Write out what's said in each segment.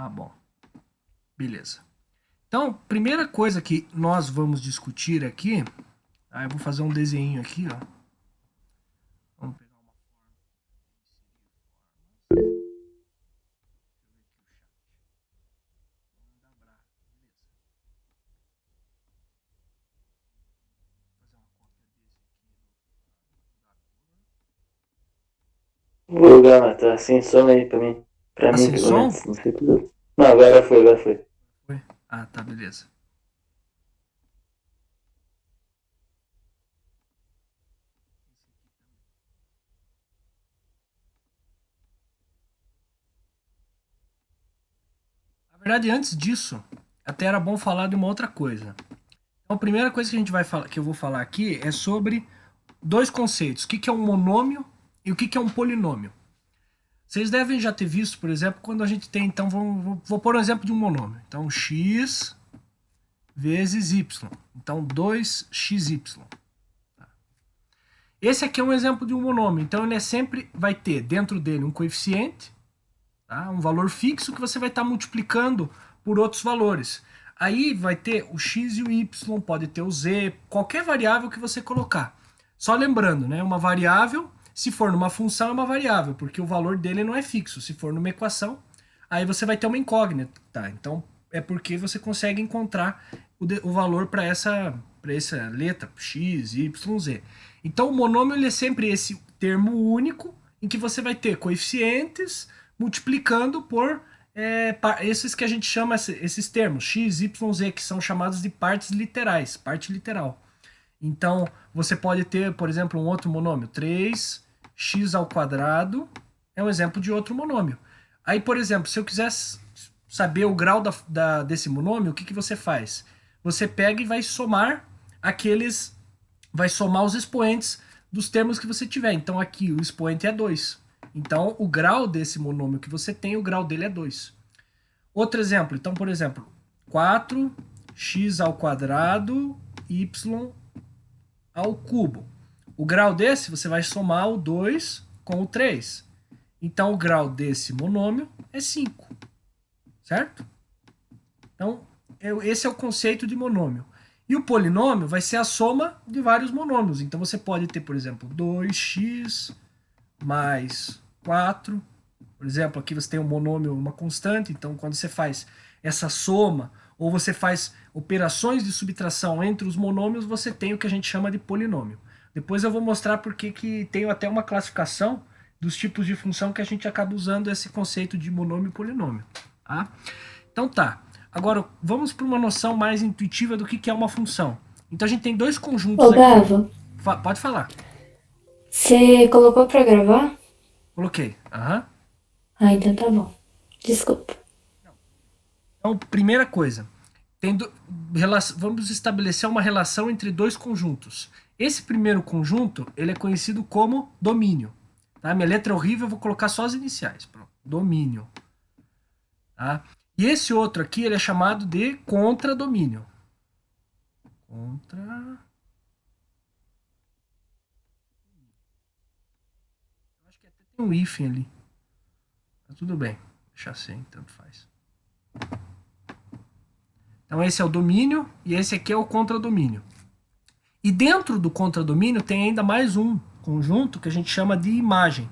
Tá bom. Beleza. Então, primeira coisa que nós vamos discutir aqui, tá? Eu vou fazer um desenho aqui, ó. Vamos pegar uma Ô, Gama, tá sem som aí pra mim. Pra Tá mim, sem pelo som? menos. Não sei tudo. Não, agora foi, agora foi. Foi? Ah, tá, beleza. Na verdade, antes disso, até era bom falar de uma outra coisa. Então, a primeira coisa que a gente vai falar, que eu vou falar aqui é sobre dois conceitos. O que é um monômio e o que é um polinômio. Vocês devem já ter visto, por exemplo, quando a gente tem, então, vou pôr um exemplo de um monômio. Então, x vezes y. Então, 2xy. Esse aqui é um exemplo de um monômio. Então, ele sempre vai ter dentro dele um coeficiente, tá? Um valor fixo que você vai estar multiplicando por outros valores. Aí vai ter o x e o y, pode ter o z, qualquer variável que você colocar. Só lembrando, né? Uma variável, se for numa função, é uma variável, porque o valor dele não é fixo. Se for numa equação, aí você vai ter uma incógnita. Tá? Então, é porque você consegue encontrar o valor para essa letra, x, y, z. Então, o monômio ele é sempre esse termo único em que você vai ter coeficientes multiplicando por esses que a gente chama, esses termos, x, y, z, que são chamados de partes literais, parte literal. Então, você pode ter, por exemplo, um outro monômio, 3x ao quadrado, é um exemplo de outro monômio. Aí, por exemplo, se eu quiser saber o grau desse monômio, o que você faz? Você pega e vai somar vai somar os expoentes dos termos que você tiver. Então, aqui o expoente é 2. Então, o grau desse monômio que você tem, o grau dele é 2. Outro exemplo, então, por exemplo, 4x ao quadrado, y ao cubo. O grau desse, você vai somar o 2 com o 3. Então, o grau desse monômio é 5, certo? Então, esse é o conceito de monômio. E o polinômio vai ser a soma de vários monômios. Então, você pode ter, por exemplo, 2x mais 4. Por exemplo, aqui você tem um monômio, uma constante. Então, quando você faz essa soma, ou você faz operações de subtração entre os monômios, você tem o que a gente chama de polinômio. Depois eu vou mostrar porque que tem até uma classificação dos tipos de função que a gente acaba usando esse conceito de monômio e polinômio. Tá? Então tá. Agora vamos para uma noção mais intuitiva do que é uma função. Então a gente tem dois conjuntos Ô, aqui. Gava, Pode falar. você colocou pra gravar? Coloquei. Aham. Ah, então tá bom. Desculpa. Então, primeira coisa, vamos estabelecer uma relação entre dois conjuntos. Esse primeiro conjunto, ele é conhecido como domínio. Tá? Minha letra é horrível, eu vou colocar só as iniciais. Pronto. Domínio. Tá? E esse outro aqui, ele é chamado de contradomínio. Contra... Eu acho que até tem um hífen ali. Mas tudo bem. Deixa sem, tanto faz. Então esse é o domínio e esse aqui é o contradomínio. E dentro do contradomínio tem ainda mais um conjunto que a gente chama de imagem.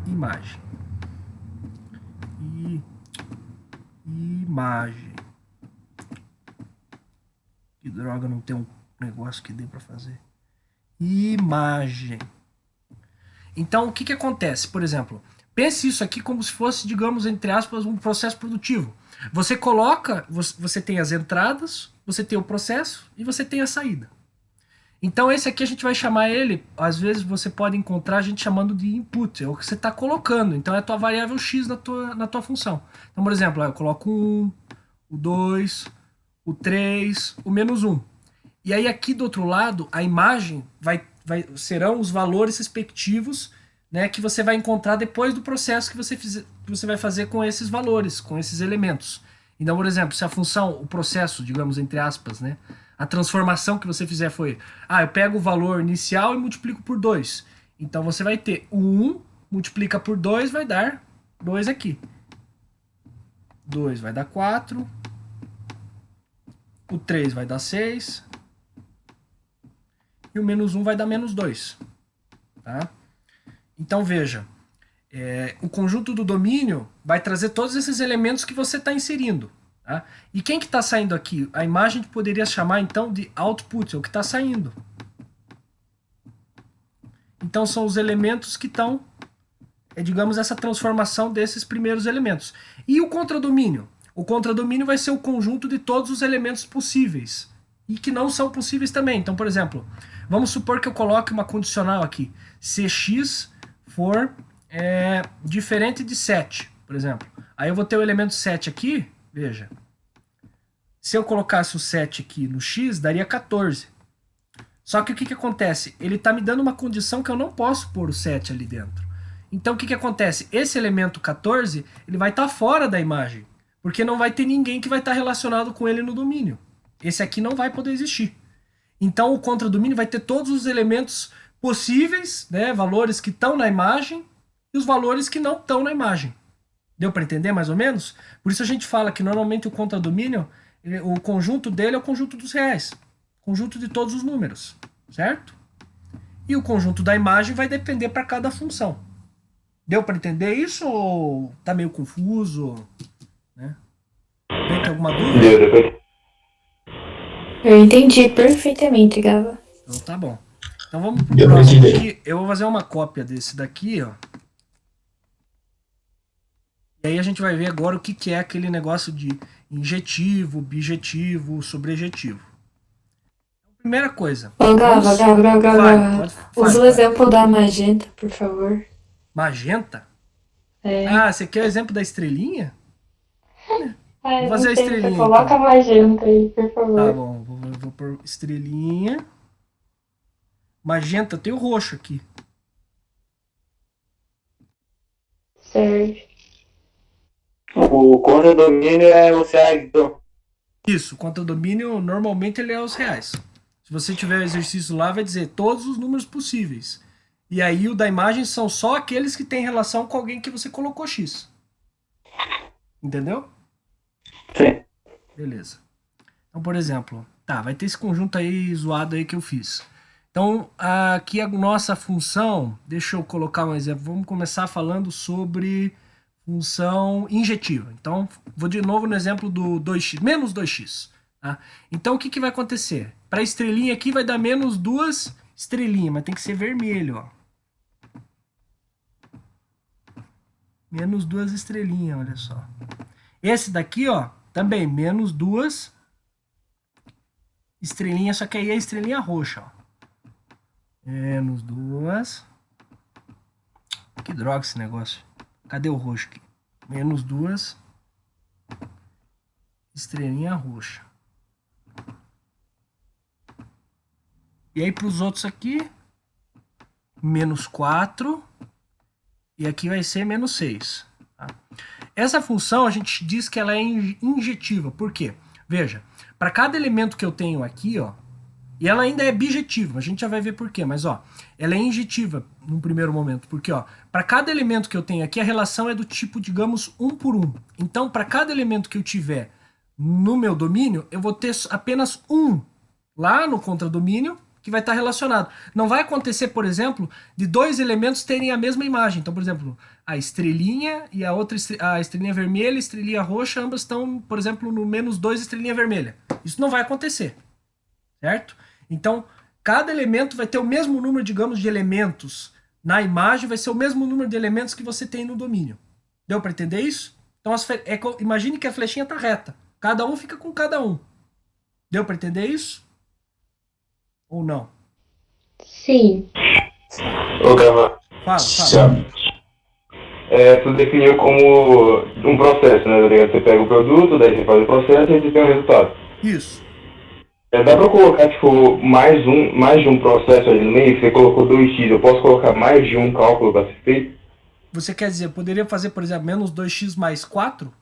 Imagem. Imagem. Que droga, não tem um negócio que dê para fazer. Imagem. Então, o que acontece? Por exemplo, pense isso aqui como se fosse, digamos, entre aspas, um processo produtivo. Você coloca, você tem as entradas, você tem o processo e você tem a saída. Então esse aqui a gente vai chamar ele, às vezes você pode encontrar a gente chamando de input, é o que você está colocando. Então é a tua variável x na tua função. Então, por exemplo, eu coloco o 1, o 2, o 3, o menos 1. E aí aqui do outro lado, a imagem serão os valores respectivos, né, que você vai encontrar depois do processo que você vai fazer com esses valores, com esses elementos. Então, por exemplo, se a função, o processo, digamos, entre aspas, né, a transformação que você fizer foi, eu pego o valor inicial e multiplico por 2. Então você vai ter o 1 multiplica por 2 vai dar 2 aqui. 2 vai dar 4. O 3 vai dar 6. E o menos 1 vai dar menos 2. Tá? Então, veja. O conjunto do domínio vai trazer todos esses elementos que você está inserindo. Tá? E quem que está saindo aqui? A imagem que poderia chamar, então, de output, é o que está saindo. Então, são os elementos que estão, digamos, essa transformação desses primeiros elementos. E o contradomínio? O contradomínio vai ser o conjunto de todos os elementos possíveis e que não são possíveis também. Então, por exemplo, vamos supor que eu coloque uma condicional aqui. Se x for diferente de 7, por exemplo. Aí eu vou ter o elemento 7 aqui, veja. Se eu colocasse o 7 aqui no x, daria 14. Só que o que acontece? Ele está me dando uma condição que eu não posso pôr o 7 ali dentro. Então o que acontece? Esse elemento 14, ele vai estar fora da imagem. Porque não vai ter ninguém que vai estar relacionado com ele no domínio. Esse aqui não vai poder existir. Então o contradomínio vai ter todos os elementos possíveis, né, valores que estão na imagem e os valores que não estão na imagem. Deu para entender mais ou menos? Por isso a gente fala que normalmente o contradomínio, o conjunto dele é o conjunto dos reais. Conjunto de todos os números, certo? E o conjunto da imagem vai depender para cada função. Deu para entender isso ou tá meio confuso? Né? Tem alguma dúvida? Eu entendi perfeitamente, Gava. Então tá bom. Então vamos pro próximo aqui. Eu vou fazer uma cópia desse daqui, ó. E aí a gente vai ver agora o que é aquele negócio de injetivo, bijetivo, sobrejetivo. Primeira coisa. Ô, Gava. Usa o exemplo da magenta, por favor. Magenta? Ah, você quer o exemplo da estrelinha? Vou fazer a estrelinha. Coloca então. A magenta aí, por favor. Tá bom, vou pôr estrelinha. Magenta, tem o roxo aqui. Certo. O contradomínio é os reais, então. Isso, o contradomínio normalmente ele é os reais. Se você tiver o exercício lá, vai dizer todos os números possíveis. E aí o da imagem são só aqueles que têm relação com alguém que você colocou X. Entendeu? Sim. Beleza. Então, por exemplo, vai ter esse conjunto aí zoado aí que eu fiz. Então, aqui a nossa função, deixa eu colocar um exemplo. Vamos começar falando sobre função injetiva. Então, vou de novo no exemplo do 2x, menos 2x. Tá? Então, o que vai acontecer? Para a estrelinha aqui vai dar menos 2 estrelinhas, mas tem que ser vermelho, ó. Menos 2 estrelinhas, olha só. Esse daqui, ó, também menos 2 estrelinhas, só que aí é a estrelinha roxa, ó. Menos 2. Que droga esse negócio. Cadê o roxo aqui? Menos 2 estrelinha roxa. E aí para os outros aqui, menos 4. E aqui vai ser menos 6. Tá? Essa função a gente diz que ela é injetiva. Por quê? Veja, para cada elemento que eu tenho aqui, ó, e ela ainda é bijetiva, a gente já vai ver por quê, mas ó, ela é injetiva no primeiro momento, porque ó, para cada elemento que eu tenho aqui, a relação é do tipo, digamos, 1 por 1. Então, para cada elemento que eu tiver no meu domínio, eu vou ter apenas um lá no contradomínio, que vai estar relacionado. Não vai acontecer, por exemplo, de dois elementos terem a mesma imagem. Então, por exemplo, a estrelinha e a outra a estrelinha vermelha e a estrelinha roxa, ambas estão, por exemplo, no menos 2 estrelinha vermelha. Isso não vai acontecer, certo? Então, cada elemento vai ter o mesmo número, digamos, de elementos na imagem, vai ser o mesmo número de elementos que você tem no domínio. Deu para entender isso? Então, imagine que a flechinha está reta. Cada um fica com cada um. Deu para entender isso? Ou não? Sim. Ô, Gava. Fala. Tu definiu como um processo, né? Você pega o produto, daí você faz o processo e você tem o resultado. Isso. Dá pra colocar, tipo, mais de um processo ali no meio? Você colocou 2x, eu posso colocar mais de um cálculo pra ser feito? Você quer dizer, poderia fazer, por exemplo, menos 2x mais 4?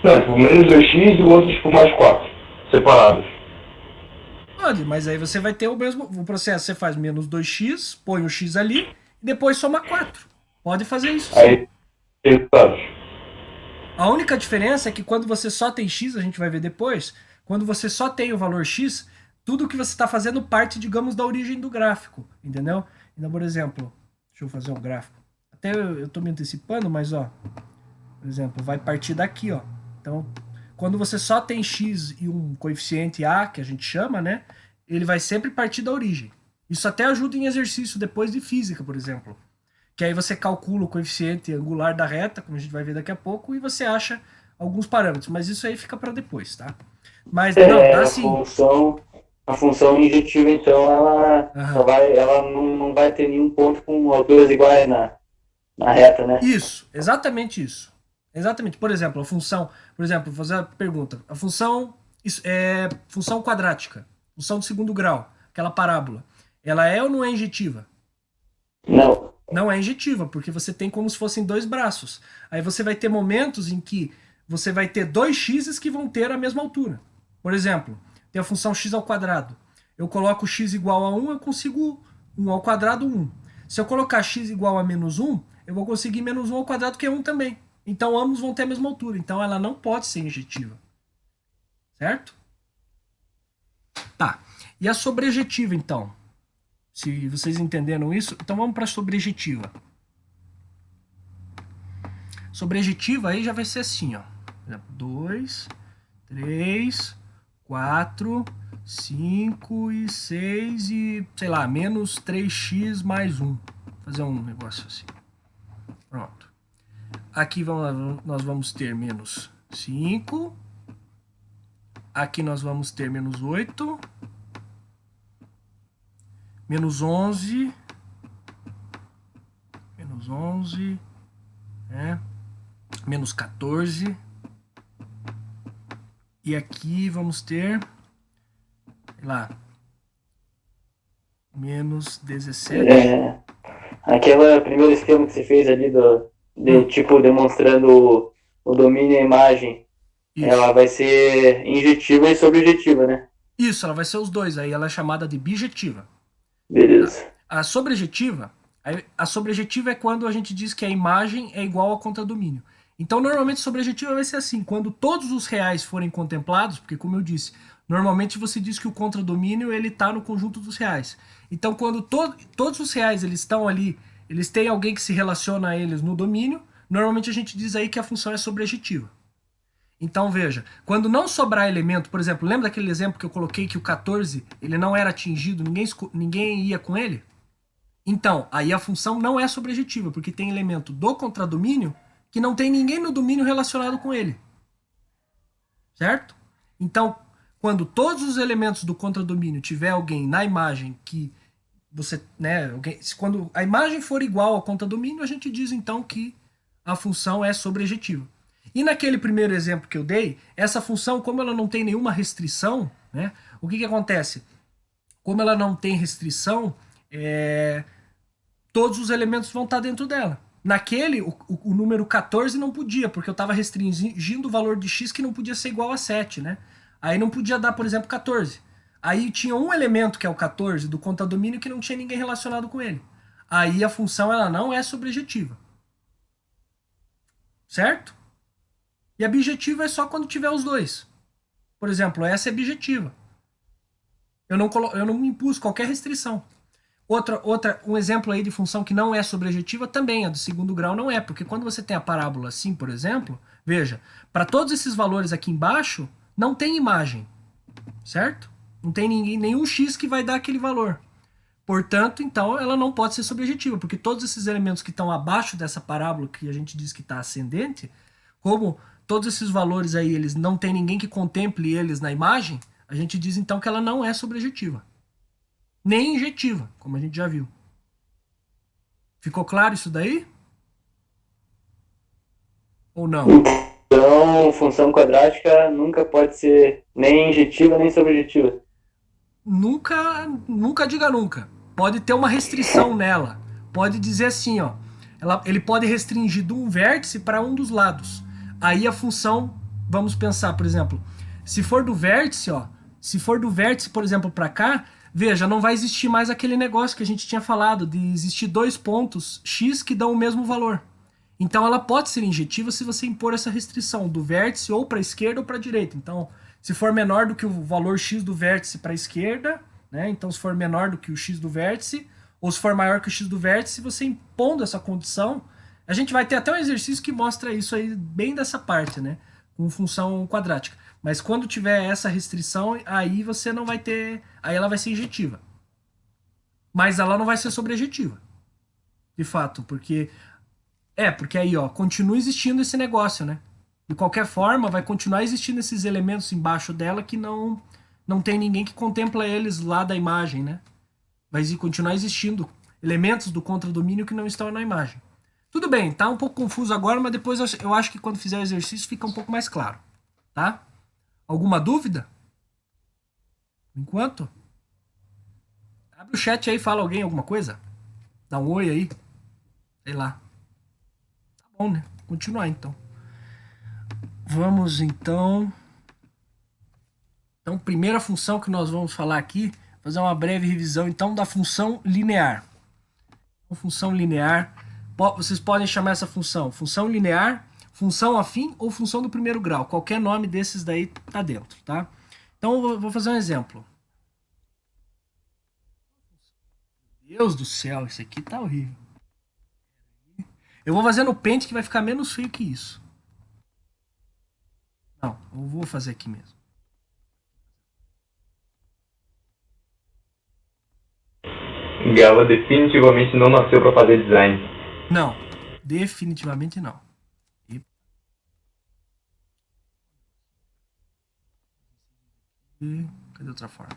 Não, tipo, menos 2x e o outro, tipo, mais 4. Separados. Pode, mas aí você vai ter o mesmo processo. Você faz menos 2x, põe o x ali, e depois soma 4. Pode fazer isso. Aí, resultados. A única diferença é que quando você só tem x, a gente vai ver depois, quando você só tem o valor x, tudo que você está fazendo parte, digamos, da origem do gráfico, entendeu? Então, por exemplo, deixa eu fazer um gráfico. Até eu estou me antecipando, mas, ó, por exemplo, vai partir daqui, ó. Então, quando você só tem x e um coeficiente a, que a gente chama, né, ele vai sempre partir da origem. Isso até ajuda em exercício depois de física, por exemplo. Que aí você calcula o coeficiente angular da reta, como a gente vai ver daqui a pouco, e você acha alguns parâmetros. Mas isso aí fica para depois, tá? Mas não, dá assim. A função injetiva, então, ela não vai ter nenhum ponto com alturas iguais na reta, né? Isso, exatamente isso. Exatamente. Por exemplo, a função, vou fazer a pergunta. A função é função quadrática, função de segundo grau, aquela parábola. Ela é ou não é injetiva? Não. Não é injetiva, porque você tem como se fossem dois braços. Aí você vai ter momentos em que você vai ter dois x's que vão ter a mesma altura. Por exemplo, tem a função x ao quadrado. Eu coloco x igual a 1, eu consigo 1 ao quadrado, 1. Se eu colocar x igual a menos 1, eu vou conseguir menos 1 ao quadrado, que é 1 também. Então ambos vão ter a mesma altura. Então ela não pode ser injetiva. Certo? Tá. E a sobrejetiva, então? Se vocês entenderam isso, então vamos para a sobrejetiva. Sobrejetiva aí já vai ser assim, ó. 2, 3, 4, 5 e 6 e, sei lá, menos 3x mais 1. Vou fazer um negócio assim. Pronto. Aqui nós vamos ter menos 5. Aqui nós vamos ter menos 8. Menos 11, né? Menos 14, e aqui vamos ter, sei lá, menos 17. Aquele primeiro esquema que você fez ali, tipo, demonstrando o domínio e a imagem, isso. Ela vai ser injetiva e sobrejetiva, né? Isso, ela vai ser os dois, aí ela é chamada de bijetiva. Beleza. A sobrejetiva é quando a gente diz que a imagem é igual ao contradomínio. Então, normalmente, sobrejetiva vai ser assim, quando todos os reais forem contemplados, porque, como eu disse, normalmente você diz que o contradomínio ele está no conjunto dos reais. Então, quando todos os reais eles estão ali, eles têm alguém que se relaciona a eles no domínio, normalmente a gente diz aí que a função é sobrejetiva. Então, veja, quando não sobrar elemento, por exemplo, lembra daquele exemplo que eu coloquei que o 14 ele não era atingido, ninguém ia com ele? Então, aí a função não é sobrejetiva, porque tem elemento do contradomínio que não tem ninguém no domínio relacionado com ele. Certo? Então, quando todos os elementos do contradomínio tiver alguém na imagem que você, né, quando a imagem for igual ao contradomínio, a gente diz então que a função é sobrejetiva. E naquele primeiro exemplo que eu dei, essa função, como ela não tem nenhuma restrição, né, o que acontece? Como ela não tem restrição, todos os elementos vão estar dentro dela. Naquele, o número 14 não podia, porque eu estava restringindo o valor de x que não podia ser igual a 7, né? Aí não podia dar, por exemplo, 14. Aí tinha um elemento, que é o 14, do contradomínio, que não tinha ninguém relacionado com ele. Aí a função ela não é sobrejetiva. Certo? E a bijetiva é só quando tiver os dois. Por exemplo, essa é bijetiva. Eu não impus qualquer restrição. Um exemplo aí de função que não é sobrejetiva também, a do segundo grau não é, porque quando você tem a parábola assim, por exemplo, veja, para todos esses valores aqui embaixo, não tem imagem, certo? Não tem nenhum x que vai dar aquele valor. Portanto, então, ela não pode ser sobrejetiva, porque todos esses elementos que estão abaixo dessa parábola, que a gente diz que está ascendente, como todos esses valores aí, eles não tem ninguém que contemple eles na imagem, a gente diz então que ela não é sobrejetiva. Nem injetiva, como a gente já viu. Ficou claro isso daí? Ou não? Então, função quadrática nunca pode ser nem injetiva nem sobrejetiva. Nunca diga nunca. Pode ter uma restrição nela. Pode dizer assim, ó. Ele pode restringir de um vértice para um dos lados. Aí a função, vamos pensar, por exemplo, se for do vértice, ó. Se for do vértice, por exemplo, para cá, veja, não vai existir mais aquele negócio que a gente tinha falado, de existir dois pontos x que dão o mesmo valor. Então ela pode ser injetiva se você impor essa restrição do vértice ou para a esquerda ou para a direita. Então, se for menor do que o valor x do vértice para a esquerda, né? Então se for menor do que o x do vértice, ou se for maior que o x do vértice, você impondo essa condição, a gente vai ter até um exercício que mostra isso aí bem dessa parte, né? Com função quadrática. Mas quando tiver essa restrição, aí você não vai ter... Aí ela vai ser injetiva. Mas ela não vai ser sobrejetiva. De fato, porque... porque aí, ó, continua existindo esse negócio, né? De qualquer forma, vai continuar existindo esses elementos embaixo dela que não tem ninguém que contempla eles lá da imagem, né? Vai continuar existindo elementos do contradomínio que não estão na imagem. Tudo bem, tá um pouco confuso agora, mas depois eu acho que quando fizer o exercício fica um pouco mais claro, tá? Alguma dúvida? Enquanto? Abre o chat aí, fala alguém alguma coisa. Dá um oi aí. Sei lá. Tá bom, né? Continuar então. Vamos então... Então, primeira função que nós vamos falar aqui, fazer uma breve revisão então da função linear. Função linear, vocês podem chamar essa função linear, função afim ou função do primeiro grau. Qualquer nome desses daí tá dentro, tá? Então, eu vou fazer um exemplo. Deus do céu, isso aqui tá horrível. Eu vou fazer no Paint que vai ficar menos feio que isso. Não, eu vou fazer aqui mesmo. Gala definitivamente não nasceu para fazer design. Não, definitivamente não. Cadê outra forma?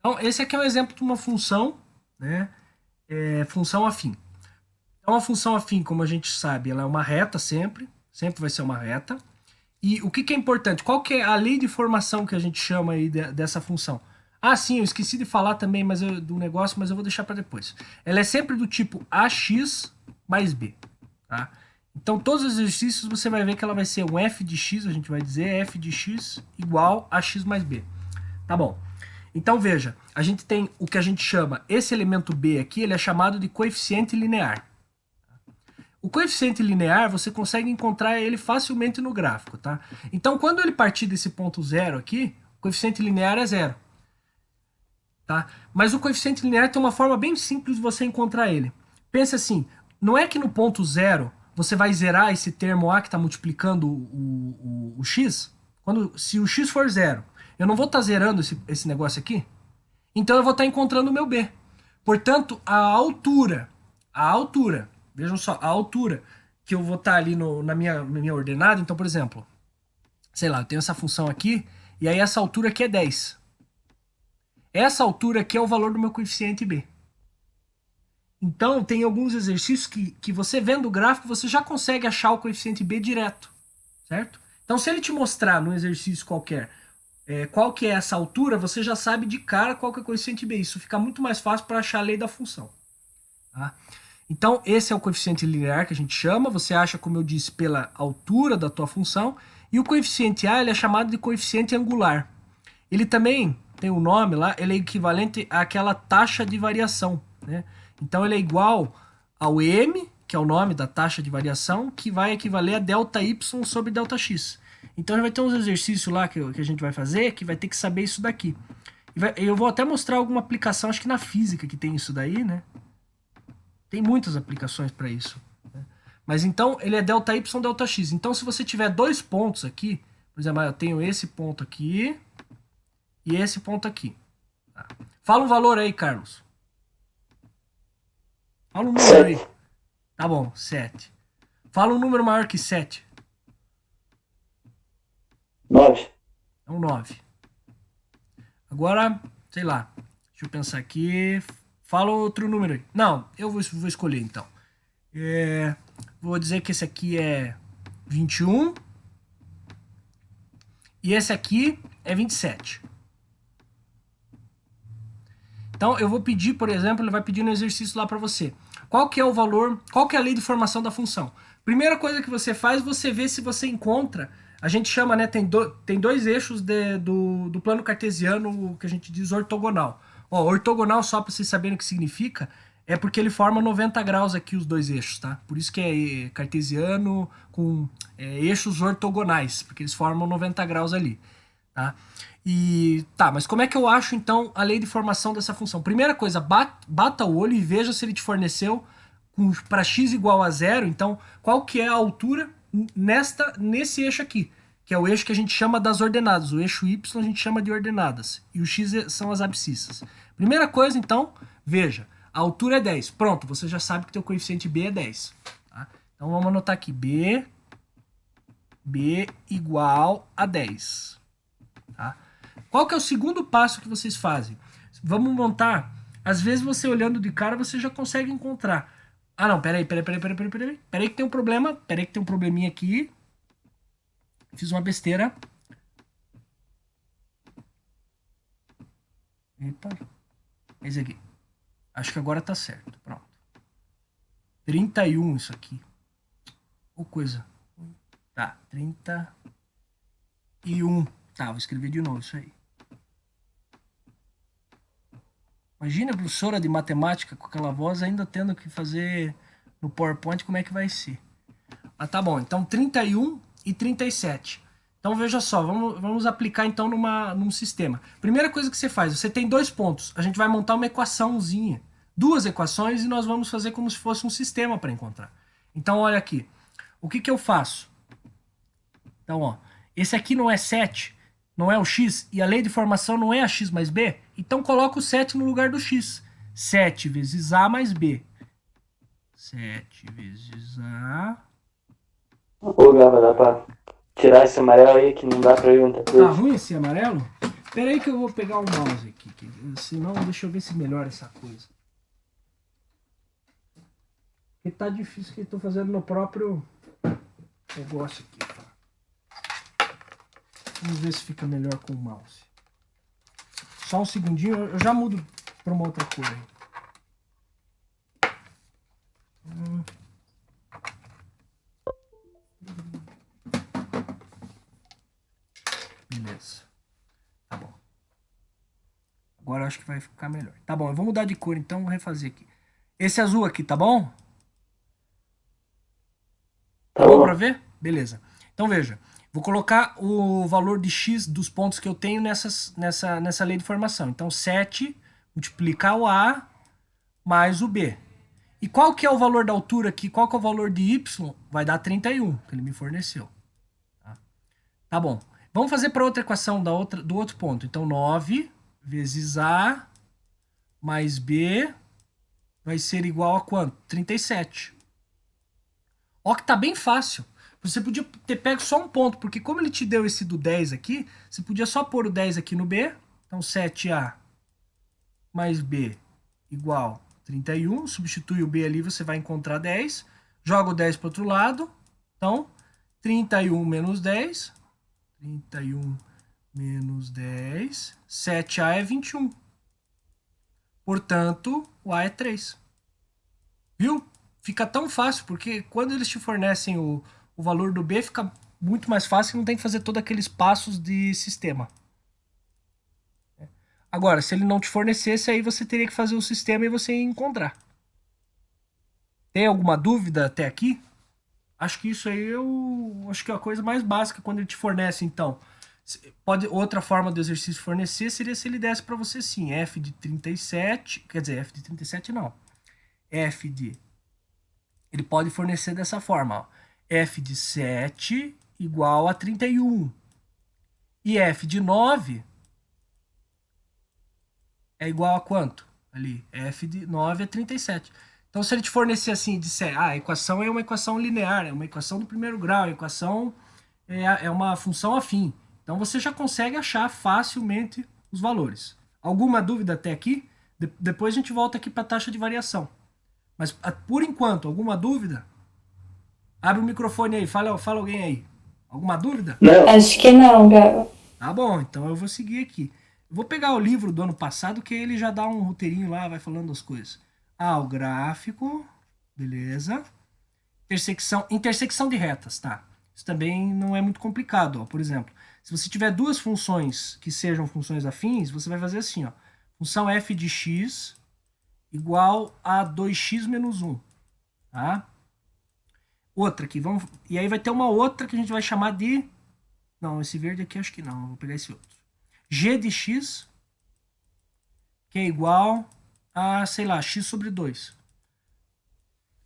Então, esse aqui é um exemplo de uma função, né? Função afim. Então, a função afim, como a gente sabe, ela é uma reta sempre vai ser uma reta. E o que é importante? Qual que é a lei de formação que a gente chama aí dessa função? Ah, sim, eu esqueci de falar também do negócio, mas eu vou deixar para depois. Ela é sempre do tipo ax mais b. Tá? Então, todos os exercícios você vai ver que ela vai ser um f de x, a gente vai dizer f de x igual a x mais b. Tá bom. Então, veja, a gente tem o que a gente chama, esse elemento b aqui, ele é chamado de coeficiente linear. O coeficiente linear, você consegue encontrar ele facilmente no gráfico, tá? Então, quando ele partir desse ponto zero aqui, o coeficiente linear é zero. Tá? Mas o coeficiente linear tem uma forma bem simples de você encontrar ele. Pensa assim, não é que no ponto zero você vai zerar esse termo A que está multiplicando o x? Se o x for zero, eu não vou estar zerando esse negócio aqui? Então eu vou estar encontrando o meu b. Portanto, a altura, vejam só, a altura que eu vou estar ali na minha ordenada, então, por exemplo, sei lá, eu tenho essa função aqui, e aí essa altura aqui é 10. Essa altura aqui é o valor do meu coeficiente b. Então, tem alguns exercícios que você vendo o gráfico, você já consegue achar o coeficiente b direto, certo? Então, se ele te mostrar num exercício qualquer qual que é essa altura, você já sabe de cara qual que é o coeficiente b. Isso fica muito mais fácil para achar a lei da função. Tá? Então, esse é o coeficiente linear que a gente chama. Você acha, como eu disse, pela altura da tua função. E o coeficiente a ele é chamado de coeficiente angular. Ele também tem um nome lá, ele é equivalente àquela taxa de variação, né? Então, ele é igual ao m, que é o nome da taxa de variação, que vai equivaler a ΔY sobre ΔX. Então, vai ter uns exercícios lá que a gente vai fazer, que vai ter que saber isso daqui. Eu vou até mostrar alguma aplicação, acho que na física que tem isso daí, né? Tem muitas aplicações para isso. Né? Mas então, ele é ΔY, ΔX. Então, se você tiver dois pontos aqui, por exemplo, eu tenho esse ponto aqui e esse ponto aqui. Tá? Fala um valor aí, Carlos. Fala um número aí. Tá bom, 7. Fala um número maior que 7. 9. É um 9. Agora, sei lá. Deixa eu pensar aqui. Fala outro número aí. Não, eu vou escolher então. Vou dizer que esse aqui é 21. E esse aqui é 27. Então, eu vou pedir, por exemplo, ele vai pedir no exercício lá para você. Qual que é o valor, qual que é a lei de formação da função? Primeira coisa que você faz, você vê se você encontra, a gente chama, né, tem dois eixos do plano cartesiano que a gente diz ortogonal. Ó, ortogonal, só para vocês saberem o que significa, é porque ele forma 90 graus aqui os dois eixos, tá? Por isso que é cartesiano com eixos ortogonais, porque eles formam 90 graus ali, tá? Mas como é que eu acho, então, a lei de formação dessa função? Primeira coisa, bata o olho e veja se ele te forneceu para x igual a 0, então, qual que é a altura nesse eixo aqui, que é o eixo que a gente chama das ordenadas. O eixo y a gente chama de ordenadas, e o x são as abscissas. Primeira coisa, então, veja, a altura é 10. Pronto, você já sabe que teu coeficiente b é 10. Tá? Então, vamos anotar aqui, b igual a 10. Tá? Qual que é o segundo passo que vocês fazem? Vamos montar. Às vezes você olhando de cara, você já consegue encontrar. Ah, não, peraí que tem um problema. Peraí que tem um probleminha aqui. Fiz uma besteira. Epa. Esse aqui. Acho que agora tá certo. Pronto. 31 isso aqui. Ou coisa. Tá, 31. Tá, vou escrever de novo isso aí. Imagina a professora de matemática com aquela voz ainda tendo que fazer no PowerPoint como é que vai ser. Ah, tá bom. Então 31 e 37. Então veja só, vamos aplicar então num sistema. Primeira coisa que você faz, você tem 2 pontos. A gente vai montar uma equaçãozinha. 2 equações e nós vamos fazer como se fosse um sistema para encontrar. Então olha aqui. O que eu faço? Então, ó, esse aqui não é 7, não é o x, e a lei de formação não é a x mais b, então coloca o 7 no lugar do x. 7 vezes a mais b. 7 vezes a... Ô, Gava, dá pra tirar esse amarelo aí que não dá pra ver muita coisa. Tá ruim esse amarelo? Pera aí que eu vou pegar o mouse aqui, senão deixa eu ver se melhora essa coisa. Porque tá difícil que eu tô fazendo no próprio negócio aqui. Vamos ver se fica melhor com o mouse. Só um segundinho, eu já mudo para uma outra cor aí. Beleza. Tá bom. Agora eu acho que vai ficar melhor. Tá bom, eu vou mudar de cor então, vou refazer aqui. Esse azul aqui, tá bom? Tá bom pra ver? Beleza. Então veja. Vou colocar o valor de x dos pontos que eu tenho nessa lei de formação. Então, 7 multiplicar o A mais o B. E qual que é o valor da altura aqui? Qual que é o valor de y? Vai dar 31, que ele me forneceu. Tá bom. Vamos fazer para outra equação do outro ponto. Então, 9 vezes A mais B vai ser igual a quanto? 37. Ó que tá bem fácil. Você podia ter pego só um ponto, porque como ele te deu esse do 10 aqui, você podia só pôr o 10 aqui no B. Então 7A mais B igual 31. Substitui o B ali, você vai encontrar 10. Joga o 10 para o outro lado. Então 31 menos 10. 31 menos 10. 7A é 21. Portanto, o A é 3. Viu? Fica tão fácil, porque quando eles te fornecem o valor do B, fica muito mais fácil e não tem que fazer todos aqueles passos de sistema. Agora, se ele não te fornecesse, aí você teria que fazer o sistema e você ia encontrar. Tem alguma dúvida até aqui? Acho que isso aí acho que é a coisa mais básica quando ele te fornece, então. Outra forma do exercício fornecer seria se ele desse para você sim, f de 37, quer dizer, f de 37 não. Ele pode fornecer dessa forma, ó. F de 7 igual a 31. E F de 9 é igual a quanto? Ali, F de 9 é 37. Então, se ele te fornecer assim, disser, a equação é uma equação linear, é uma equação do primeiro grau, a equação é uma função afim. Então, você já consegue achar facilmente os valores. Alguma dúvida até aqui? Depois a gente volta aqui para a taxa de variação. Mas, por enquanto, alguma dúvida? Abre o microfone aí, fala alguém aí. Alguma dúvida? Não. Acho que não, Gabo. Tá bom, então eu vou seguir aqui. Eu vou pegar o livro do ano passado, que ele já dá um roteirinho lá, vai falando as coisas. O gráfico, beleza. Intersecção de retas, tá? Isso também não é muito complicado, ó. Por exemplo, se você tiver duas funções que sejam funções afins, você vai fazer assim, ó. função f de x igual a 2x menos 1. Tá? Outra aqui, e aí vai ter uma outra que a gente vai chamar de... Não, esse verde aqui acho que não, vou pegar esse outro. G de x, que é igual a, sei lá, x sobre 2.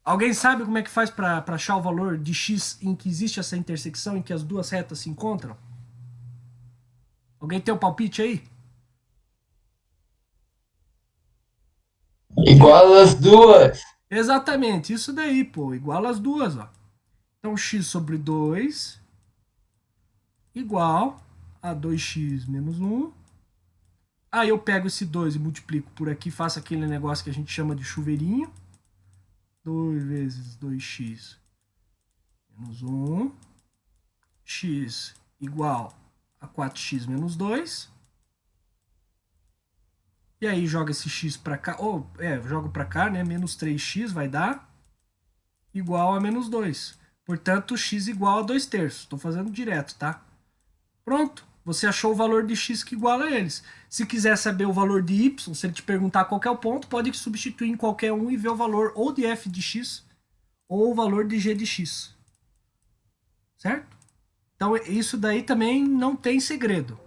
Alguém sabe como é que faz para achar o valor de x em que existe essa intersecção, em que as duas retas se encontram? Alguém tem o palpite aí? Igual as duas. Exatamente, isso daí, pô, igual as duas, ó. Então, x sobre 2 igual a 2x menos 1. Aí eu pego esse 2 e multiplico por aqui, faço aquele negócio que a gente chama de chuveirinho. 2 vezes 2x menos 1. X igual a 4x menos 2. E aí joga esse x para cá, jogo para cá, né? Menos 3x vai dar igual a menos 2. Portanto, x igual a 2/3. Estou fazendo direto, tá? Pronto. Você achou o valor de x que iguala a eles. Se quiser saber o valor de y, se ele te perguntar qual que é o ponto, pode substituir em qualquer um e ver o valor ou de f de x ou o valor de g de x. Certo? Então, isso daí também não tem segredo.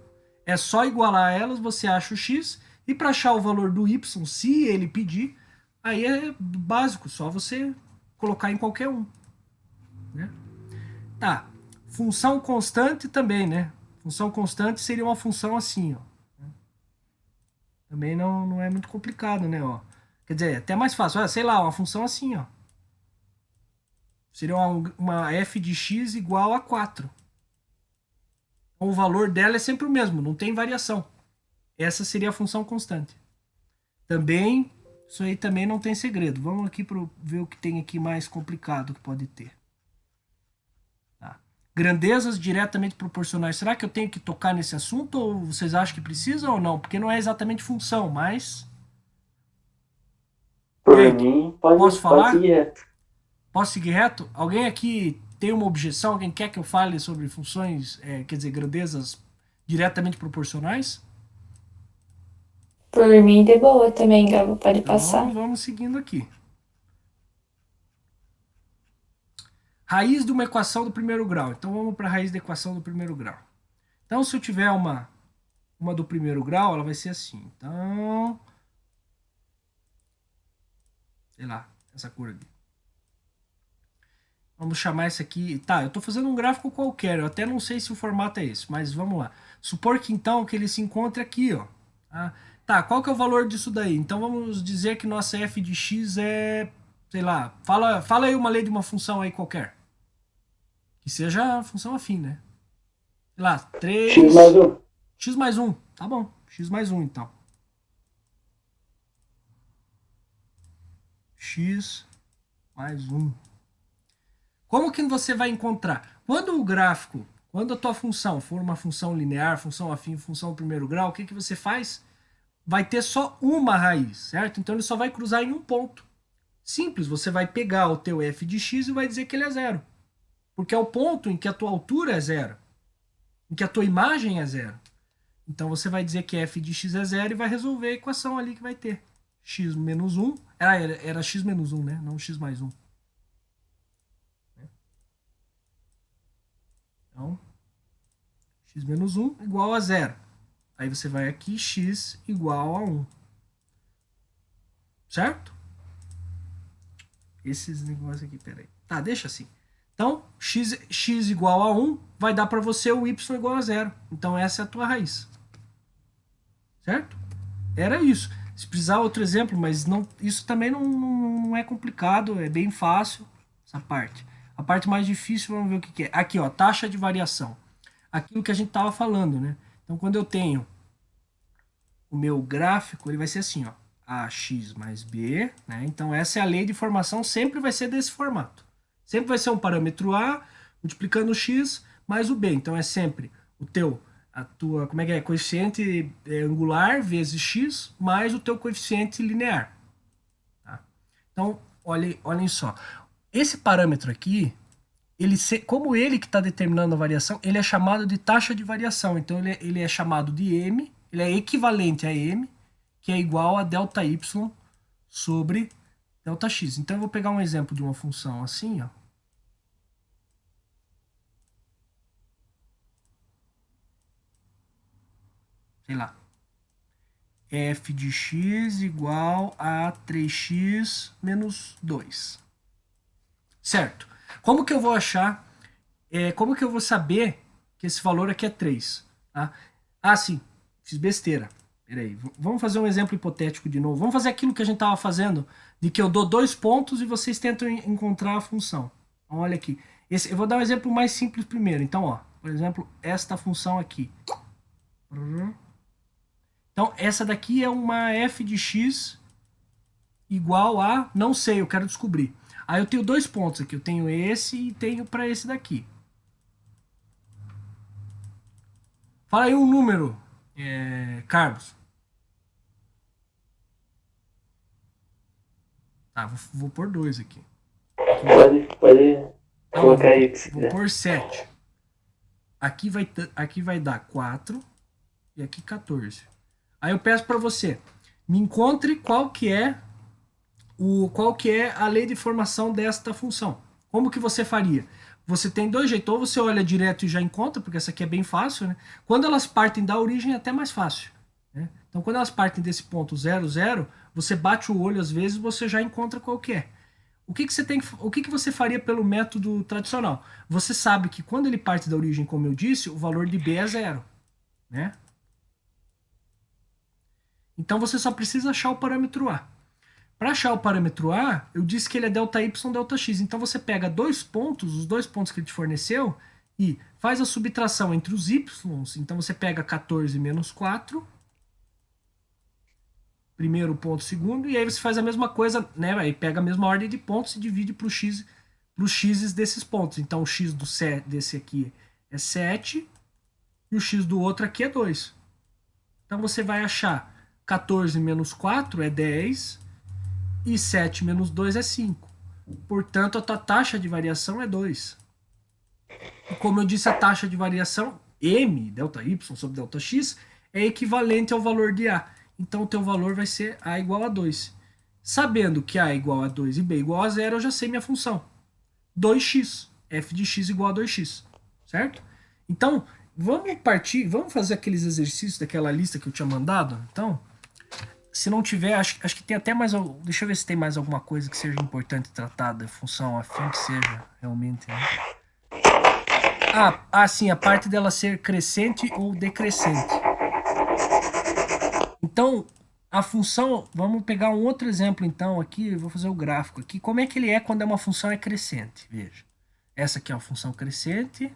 É só igualar elas, você acha o x, e para achar o valor do y, se ele pedir, aí é básico, só você colocar em qualquer um. Né? Tá. Função constante também, né? Função constante seria uma função assim, ó. Também não é muito complicado, né? Ó. Quer dizer, até mais fácil. Sei lá, uma função assim, ó. Seria uma f de x igual a 4. Então, o valor dela é sempre o mesmo, não tem variação. Essa seria a função constante. Também, isso aí também não tem segredo. Vamos aqui para ver o que tem aqui mais complicado que pode ter. Tá. Grandezas diretamente proporcionais. Será que eu tenho que tocar nesse assunto ou vocês acham que precisa ou não? Porque não é exatamente função, mas... Por mim, posso falar? Pode seguir reto. Posso seguir reto? Alguém aqui tem uma objeção? Alguém quer que eu fale sobre funções, quer dizer, grandezas diretamente proporcionais? Por mim, de boa também, Gabo. Pode Então, passar. vamos seguindo aqui. Raiz de uma equação do primeiro grau. Então, vamos para a raiz da equação do primeiro grau. Então, se eu tiver uma do primeiro grau, ela vai ser assim. Então, sei lá, essa cor aqui. Vamos chamar isso aqui... Tá, eu estou fazendo um gráfico qualquer. Eu até não sei se o formato é esse, mas vamos lá. Supor que, então, que ele se encontre aqui, ó. Tá, qual que é o valor disso daí? Então, vamos dizer que nossa f de x é... Sei lá, fala aí uma lei de uma função aí qualquer. Que seja a função afim, né? Sei lá, 3... X mais 1. X mais 1. Tá bom. X mais 1, então. X mais 1. Como que você vai encontrar? Quando o gráfico, quando a tua função for uma função linear, função afim, função primeiro grau, o que você faz? Vai ter só uma raiz, certo? Então ele só vai cruzar em um ponto. Simples, você vai pegar o teu f de x e vai dizer que ele é zero. Porque é o ponto em que a tua altura é zero. Em que a tua imagem é zero. Então você vai dizer que f de x é zero e vai resolver a equação ali que vai ter. X menos 1. Era x menos 1, né? Não x mais 1. Então, x menos 1 igual a 0. Aí você vai aqui, x igual a 1. Certo? Esses negócios aqui, peraí. Tá, deixa assim. Então, x igual a 1 vai dar para você o y igual a 0. Então, essa é a tua raiz. Certo? Era isso. Se precisar outro exemplo, mas não, isso também não é complicado, é bem fácil essa parte. A parte mais difícil, vamos ver o que é. Aqui, ó, taxa de variação. Aquilo que a gente estava falando, né? Então, quando eu tenho o meu gráfico, ele vai ser assim, ó. AX mais B, né? Então, essa é a lei de formação, sempre vai ser desse formato. Sempre vai ser um parâmetro A multiplicando o X mais o B. Então, é sempre a tua, como é que é? Coeficiente angular vezes X mais o teu coeficiente linear. Tá? Então, olhem só. Esse parâmetro aqui, como ele que está determinando a variação, ele é chamado de taxa de variação. Então, ele é chamado de M, ele é equivalente a M, que é igual a ΔY sobre ΔX. Então eu vou pegar um exemplo de uma função assim, ó. Sei lá. F de x igual a 3x menos 2. Certo. Como que eu vou achar, como que eu vou saber que esse valor aqui é 3? Tá? Ah, sim, fiz besteira. Peraí, vamos fazer um exemplo hipotético de novo. Vamos fazer aquilo que a gente estava fazendo, de que eu dou 2 pontos e vocês tentam encontrar a função. Então, olha aqui. Eu vou dar um exemplo mais simples primeiro. Então, ó, por exemplo, esta função aqui. Então, essa daqui é uma f de x igual a, não sei, eu quero descobrir. Aí eu tenho 2 pontos aqui, eu tenho esse e tenho para esse daqui. Fala aí um número, Carlos. Tá, vou pôr 2 aqui. Pode colocar aí. Vou pôr 7. Aqui vai dar 4 e aqui 14. Aí eu peço para você, me encontre qual que é a lei de formação desta função. Como que você faria? Você tem dois jeitos, ou você olha direto e já encontra, porque essa aqui é bem fácil, né? Quando elas partem da origem é até mais fácil, né? Então quando elas partem desse ponto 0, 0, você bate o olho às vezes e você já encontra qual que é. O que você faria pelo método tradicional? Você sabe que quando ele parte da origem, como eu disse, o valor de B é 0, né? Então você só precisa achar o parâmetro A. Para achar o parâmetro A, eu disse que ele é ΔY, ΔX. Então você pega os 2 pontos que ele te forneceu, e faz a subtração entre os y. Então você pega 14 menos 4, primeiro ponto, segundo, e aí você faz a mesma coisa, né? Aí pega a mesma ordem de pontos e divide para os x desses pontos. Então o x desse aqui é 7 e o x do outro aqui é 2. Então você vai achar 14 menos 4 é 10 e 7 menos 2 é 5. Portanto, a tua taxa de variação é 2. E como eu disse, a taxa de variação m, ΔY sobre ΔX, é equivalente ao valor de A. Então, o teu valor vai ser A igual a 2. Sabendo que A é igual a 2 e B igual a 0, eu já sei minha função. 2x. F de x igual a 2x. Certo? Então, vamos fazer aqueles exercícios daquela lista que eu tinha mandado? Então, se não tiver, acho que tem até mais... Deixa eu ver se tem mais alguma coisa que seja importante tratar da função, a fim que seja realmente... Né? Sim, a parte dela ser crescente ou decrescente. Então, a função... Vamos pegar um outro exemplo, então, aqui. Eu vou fazer o gráfico aqui. Como é que ele é quando uma função é crescente? Veja. Essa aqui é uma função crescente.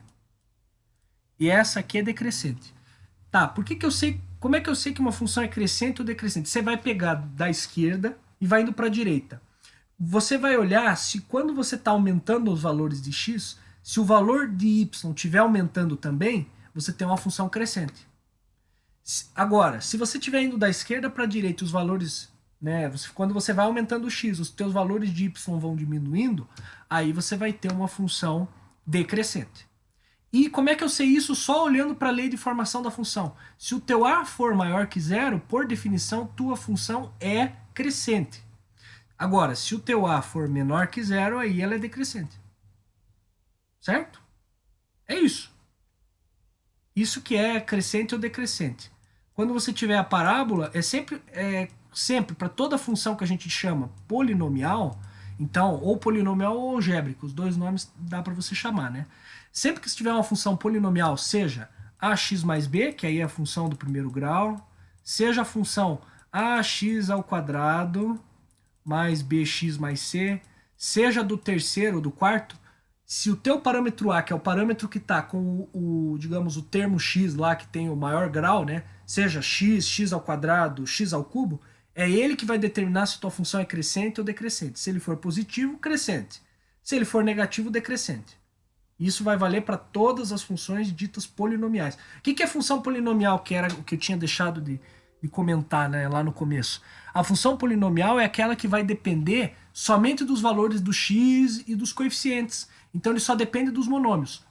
E essa aqui é decrescente. Tá, como é que eu sei que uma função é crescente ou decrescente? Você vai pegar da esquerda e vai indo para a direita. Você vai olhar se quando você está aumentando os valores de x, se o valor de y estiver aumentando também, você tem uma função crescente. Agora, se você estiver indo da esquerda para a direita, os valores, né, quando você vai aumentando o x, os teus valores de y vão diminuindo, aí você vai ter uma função decrescente. E como é que eu sei isso? Só olhando para a lei de formação da função. Se o teu A for maior que 0, por definição, tua função é crescente. Agora, se o teu A for menor que 0, aí ela é decrescente. Certo? É isso. Isso que é crescente ou decrescente. Quando você tiver a parábola, é sempre para toda função que a gente chama polinomial, então, ou polinomial ou algébrico, os dois nomes dá para você chamar, né? Sempre que tiver uma função polinomial, seja ax mais b, que aí é a função do primeiro grau, seja a função ax ao quadrado mais bx mais c, seja do terceiro ou do quarto, se o teu parâmetro A, que é o parâmetro que está com digamos, o termo x lá, que tem o maior grau, né? Seja x, x ao quadrado, x ao cubo, é ele que vai determinar se a tua função é crescente ou decrescente. Se ele for positivo, crescente. Se ele for negativo, decrescente. Isso vai valer para todas as funções ditas polinomiais. O que é função polinomial, que era o que eu tinha deixado de comentar, né, lá no começo? A função polinomial é aquela que vai depender somente dos valores do x e dos coeficientes. Então ele só depende dos monômios.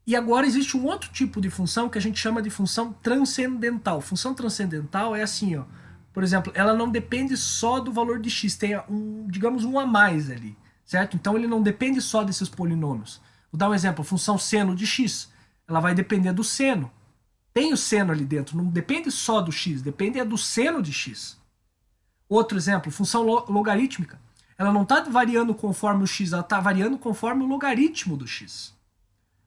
E agora existe um outro tipo de função que a gente chama de função transcendental. Função transcendental é assim, ó. por exemplo, ela não depende só do valor de x, tem digamos, um a mais ali, certo? Então ele não depende só desses polinômios. Vou dar um exemplo, a função seno de x, ela vai depender do seno. Tem o seno ali dentro, não depende só do x, depende do seno de x. Outro exemplo, função logarítmica. Ela não está variando conforme o x, ela está variando conforme o logaritmo do x.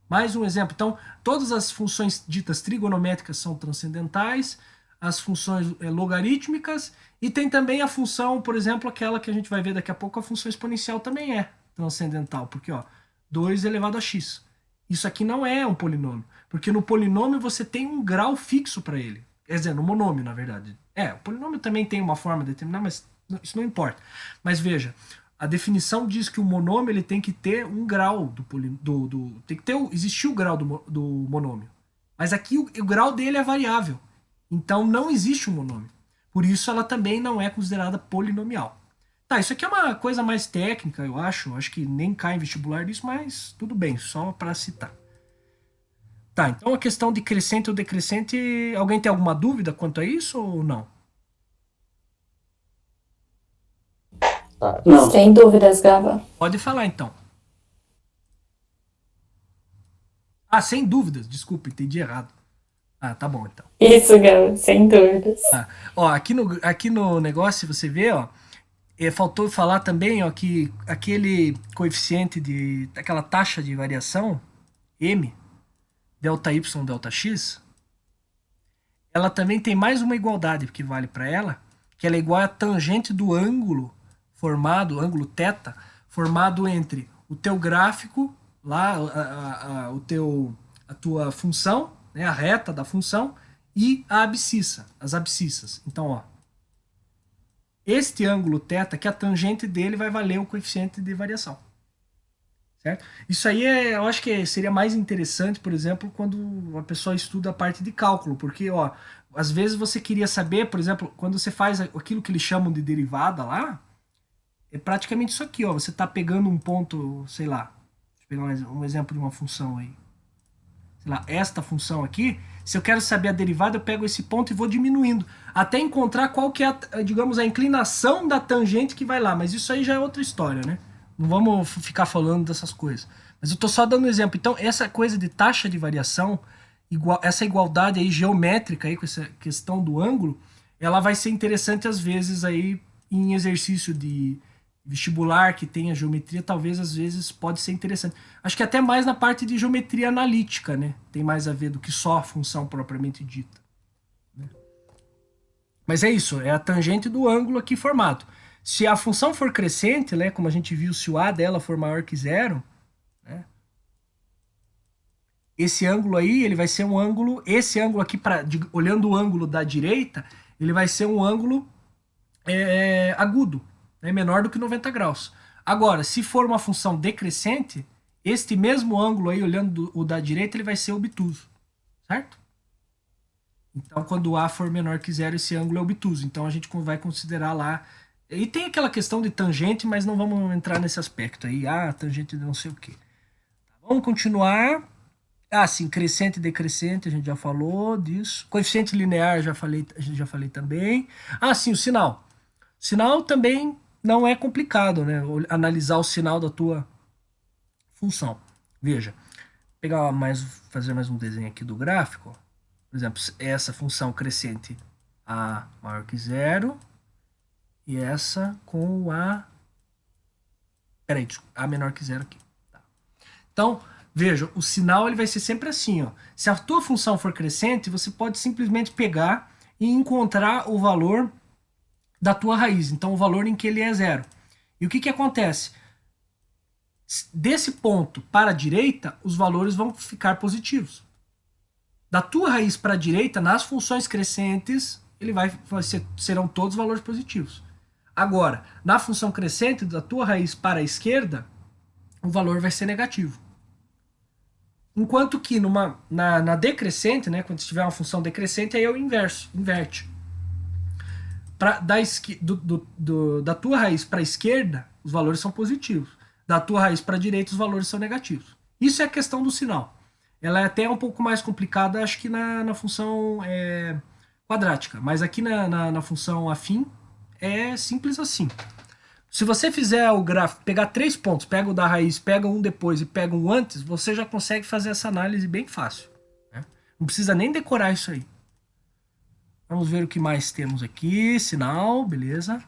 Mais um exemplo. Então, todas as funções ditas trigonométricas são transcendentais, as funções logarítmicas, e tem também a função, por exemplo, aquela que a gente vai ver daqui a pouco, a função exponencial também é transcendental, porque 2 elevado a x. Isso aqui não é um polinômio, porque no polinômio você tem um grau fixo para ele. Quer dizer, no monômio, na verdade. O polinômio também tem uma forma determinada, mas isso não importa. Mas veja, a definição diz que o monômio ele tem que ter um grau tem que existir o grau do monômio. Mas aqui o grau dele é variável. Então não existe um monômio. Por isso ela também não é considerada polinomial. Tá, isso aqui é uma coisa mais técnica, eu acho. Acho que nem cai em vestibular disso, mas tudo bem, só para citar. Tá, então a questão de crescente ou decrescente, alguém tem alguma dúvida quanto a isso ou não? Não. Sem dúvidas, Gaba. Pode falar então. Sem dúvidas, desculpa, entendi errado. Tá bom então. Isso, Gaba, sem dúvidas. Aqui no negócio você vê, faltou falar também, que aquele coeficiente aquela taxa de variação, m, delta y, delta x, ela também tem mais uma igualdade que vale para ela, que ela é igual à tangente do ângulo formado, ângulo θ, formado entre o teu gráfico, lá, a tua função, né, a reta da função, e a abscissa, as abscissas. Então, este ângulo θ, que a tangente dele vai valer o coeficiente de variação. Certo? Isso aí eu acho que seria mais interessante, por exemplo, quando a pessoa estuda a parte de cálculo, porque às vezes você queria saber, por exemplo, quando você faz aquilo que eles chamam de derivada lá, é praticamente isso aqui, você está pegando um ponto, sei lá, deixa eu pegar um exemplo de uma função aí, sei lá, esta função aqui, se eu quero saber a derivada, eu pego esse ponto e vou diminuindo, até encontrar qual que é, digamos, a inclinação da tangente que vai lá, mas isso aí já é outra história, né? Não vamos ficar falando dessas coisas. Mas eu estou só dando um exemplo. Então, essa coisa de taxa de variação, essa igualdade aí geométrica aí, com essa questão do ângulo, ela vai ser interessante às vezes aí em exercício de vestibular que tenha geometria, talvez às vezes pode ser interessante. Acho que até mais na parte de geometria analítica, né? Tem mais a ver do que só a função propriamente dita. Né? Mas é isso, é a tangente do ângulo aqui formado. Se a função for crescente, né, como a gente viu, se o A dela for maior que zero, né, esse ângulo aí, ele vai ser um ângulo, esse ângulo aqui, olhando o ângulo da direita, ele vai ser um ângulo agudo, né, menor do que 90 graus. Agora, se for uma função decrescente, este mesmo ângulo aí, olhando o da direita, ele vai ser obtuso, certo? Então, quando o A for menor que zero, esse ângulo é obtuso. Então, a gente vai considerar lá. E tem aquela questão de tangente, mas não vamos entrar nesse aspecto aí. Tangente de não sei o quê. Vamos continuar. Sim, crescente e decrescente, a gente já falou disso. Coeficiente linear, a gente já falei também. Sim, o sinal. Sinal também não é complicado, né? Analisar o sinal da tua função. Veja, fazer mais um desenho aqui do gráfico. Por exemplo, essa função crescente A maior que zero. E essa com o A... Peraí, A menor que zero aqui. Tá. Então, veja, o sinal ele vai ser sempre assim. Se a tua função for crescente, você pode simplesmente pegar e encontrar o valor da tua raiz. Então, o valor em que ele é zero. E o que acontece? Desse ponto para a direita, os valores vão ficar positivos. Da tua raiz para a direita, nas funções crescentes, serão todos valores positivos. Agora, na função crescente, da tua raiz para a esquerda, o valor vai ser negativo. Enquanto que na decrescente, né, quando tiver uma função decrescente, aí é o inverso, inverte. Da tua raiz para a esquerda, os valores são positivos. Da tua raiz para a direita, os valores são negativos. Isso é a questão do sinal. Ela é até um pouco mais complicada, acho que na função quadrática. Mas aqui na função afim é simples assim. Se você fizer o gráfico, pegar 3 pontos, pega o da raiz, pega um depois e pega um antes, você já consegue fazer essa análise bem fácil, né? Não precisa nem decorar isso aí. Vamos ver o que mais temos aqui. Sinal, beleza.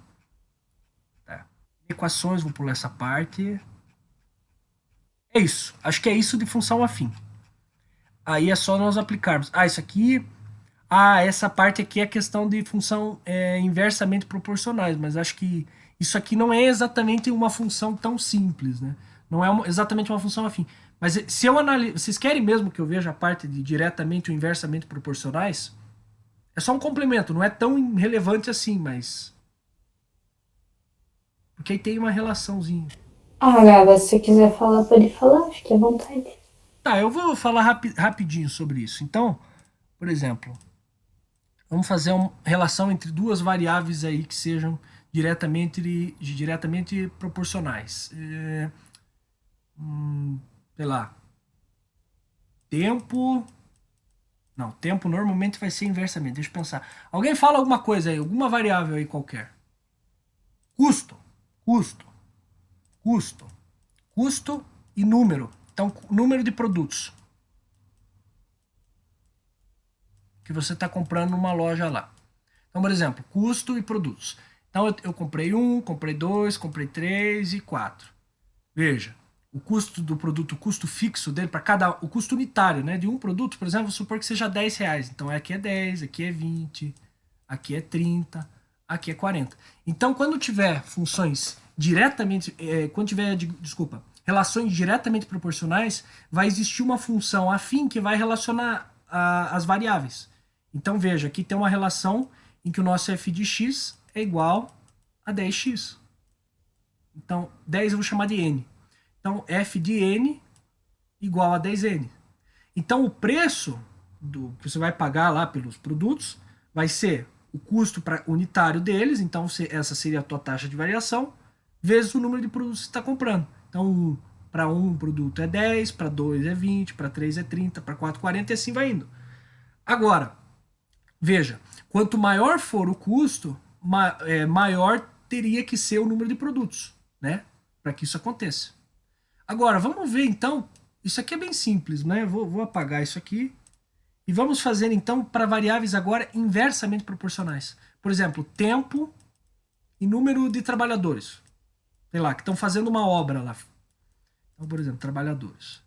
Tá. Equações, vou pular essa parte. É isso. Acho que é isso de função afim. Aí é só nós aplicarmos. Isso aqui... essa parte aqui é a questão de função inversamente proporcionais, mas acho que isso aqui não é exatamente uma função tão simples, né? Não é exatamente uma função afim. Mas se eu analiso... Vocês querem mesmo que eu veja a parte de diretamente ou inversamente proporcionais? É só um complemento, não é tão relevante assim, mas... Porque aí tem uma relaçãozinha. Gaba, se você quiser falar, pode falar, fique à vontade. Tá, eu vou falar rapidinho sobre isso. Então, por exemplo, vamos fazer uma relação entre duas variáveis aí que sejam diretamente proporcionais. Sei lá. Tempo... Não, tempo normalmente vai ser inversamente. Deixa eu pensar. Alguém fala alguma coisa aí, alguma variável aí qualquer. Custo. Custo e número. Então, número de produtos que você está comprando numa loja lá. Então, por exemplo, custo e produtos. Então, eu comprei 1, comprei 2, comprei 3 e 4. Veja, o custo do produto, o custo fixo dele, o custo unitário, né, de um produto, por exemplo, vou supor que seja R$10. Então, aqui é 10, aqui é 20, aqui é 30, aqui é 40. Então, quando tiver funções diretamente, relações diretamente proporcionais, vai existir uma função afim que vai relacionar as variáveis. Então, veja, aqui tem uma relação em que o nosso f de x é igual a 10x. Então, 10 eu vou chamar de n. Então, f de n igual a 10n. Então, o preço que você vai pagar lá pelos produtos vai ser o custo unitário deles, então essa seria a tua taxa de variação, vezes o número de produtos que você está comprando. Então, para um produto é 10, para 2 é 20, para 3 é 30, para 4 é 40 e assim vai indo. Agora, veja, quanto maior for o custo, maior teria que ser o número de produtos, né? Para que isso aconteça. Agora, vamos ver então, isso aqui é bem simples, né? Vou apagar isso aqui. E vamos fazer então para variáveis agora inversamente proporcionais. Por exemplo, tempo e número de trabalhadores. Sei lá, que estão fazendo uma obra lá. Então, por exemplo, trabalhadores.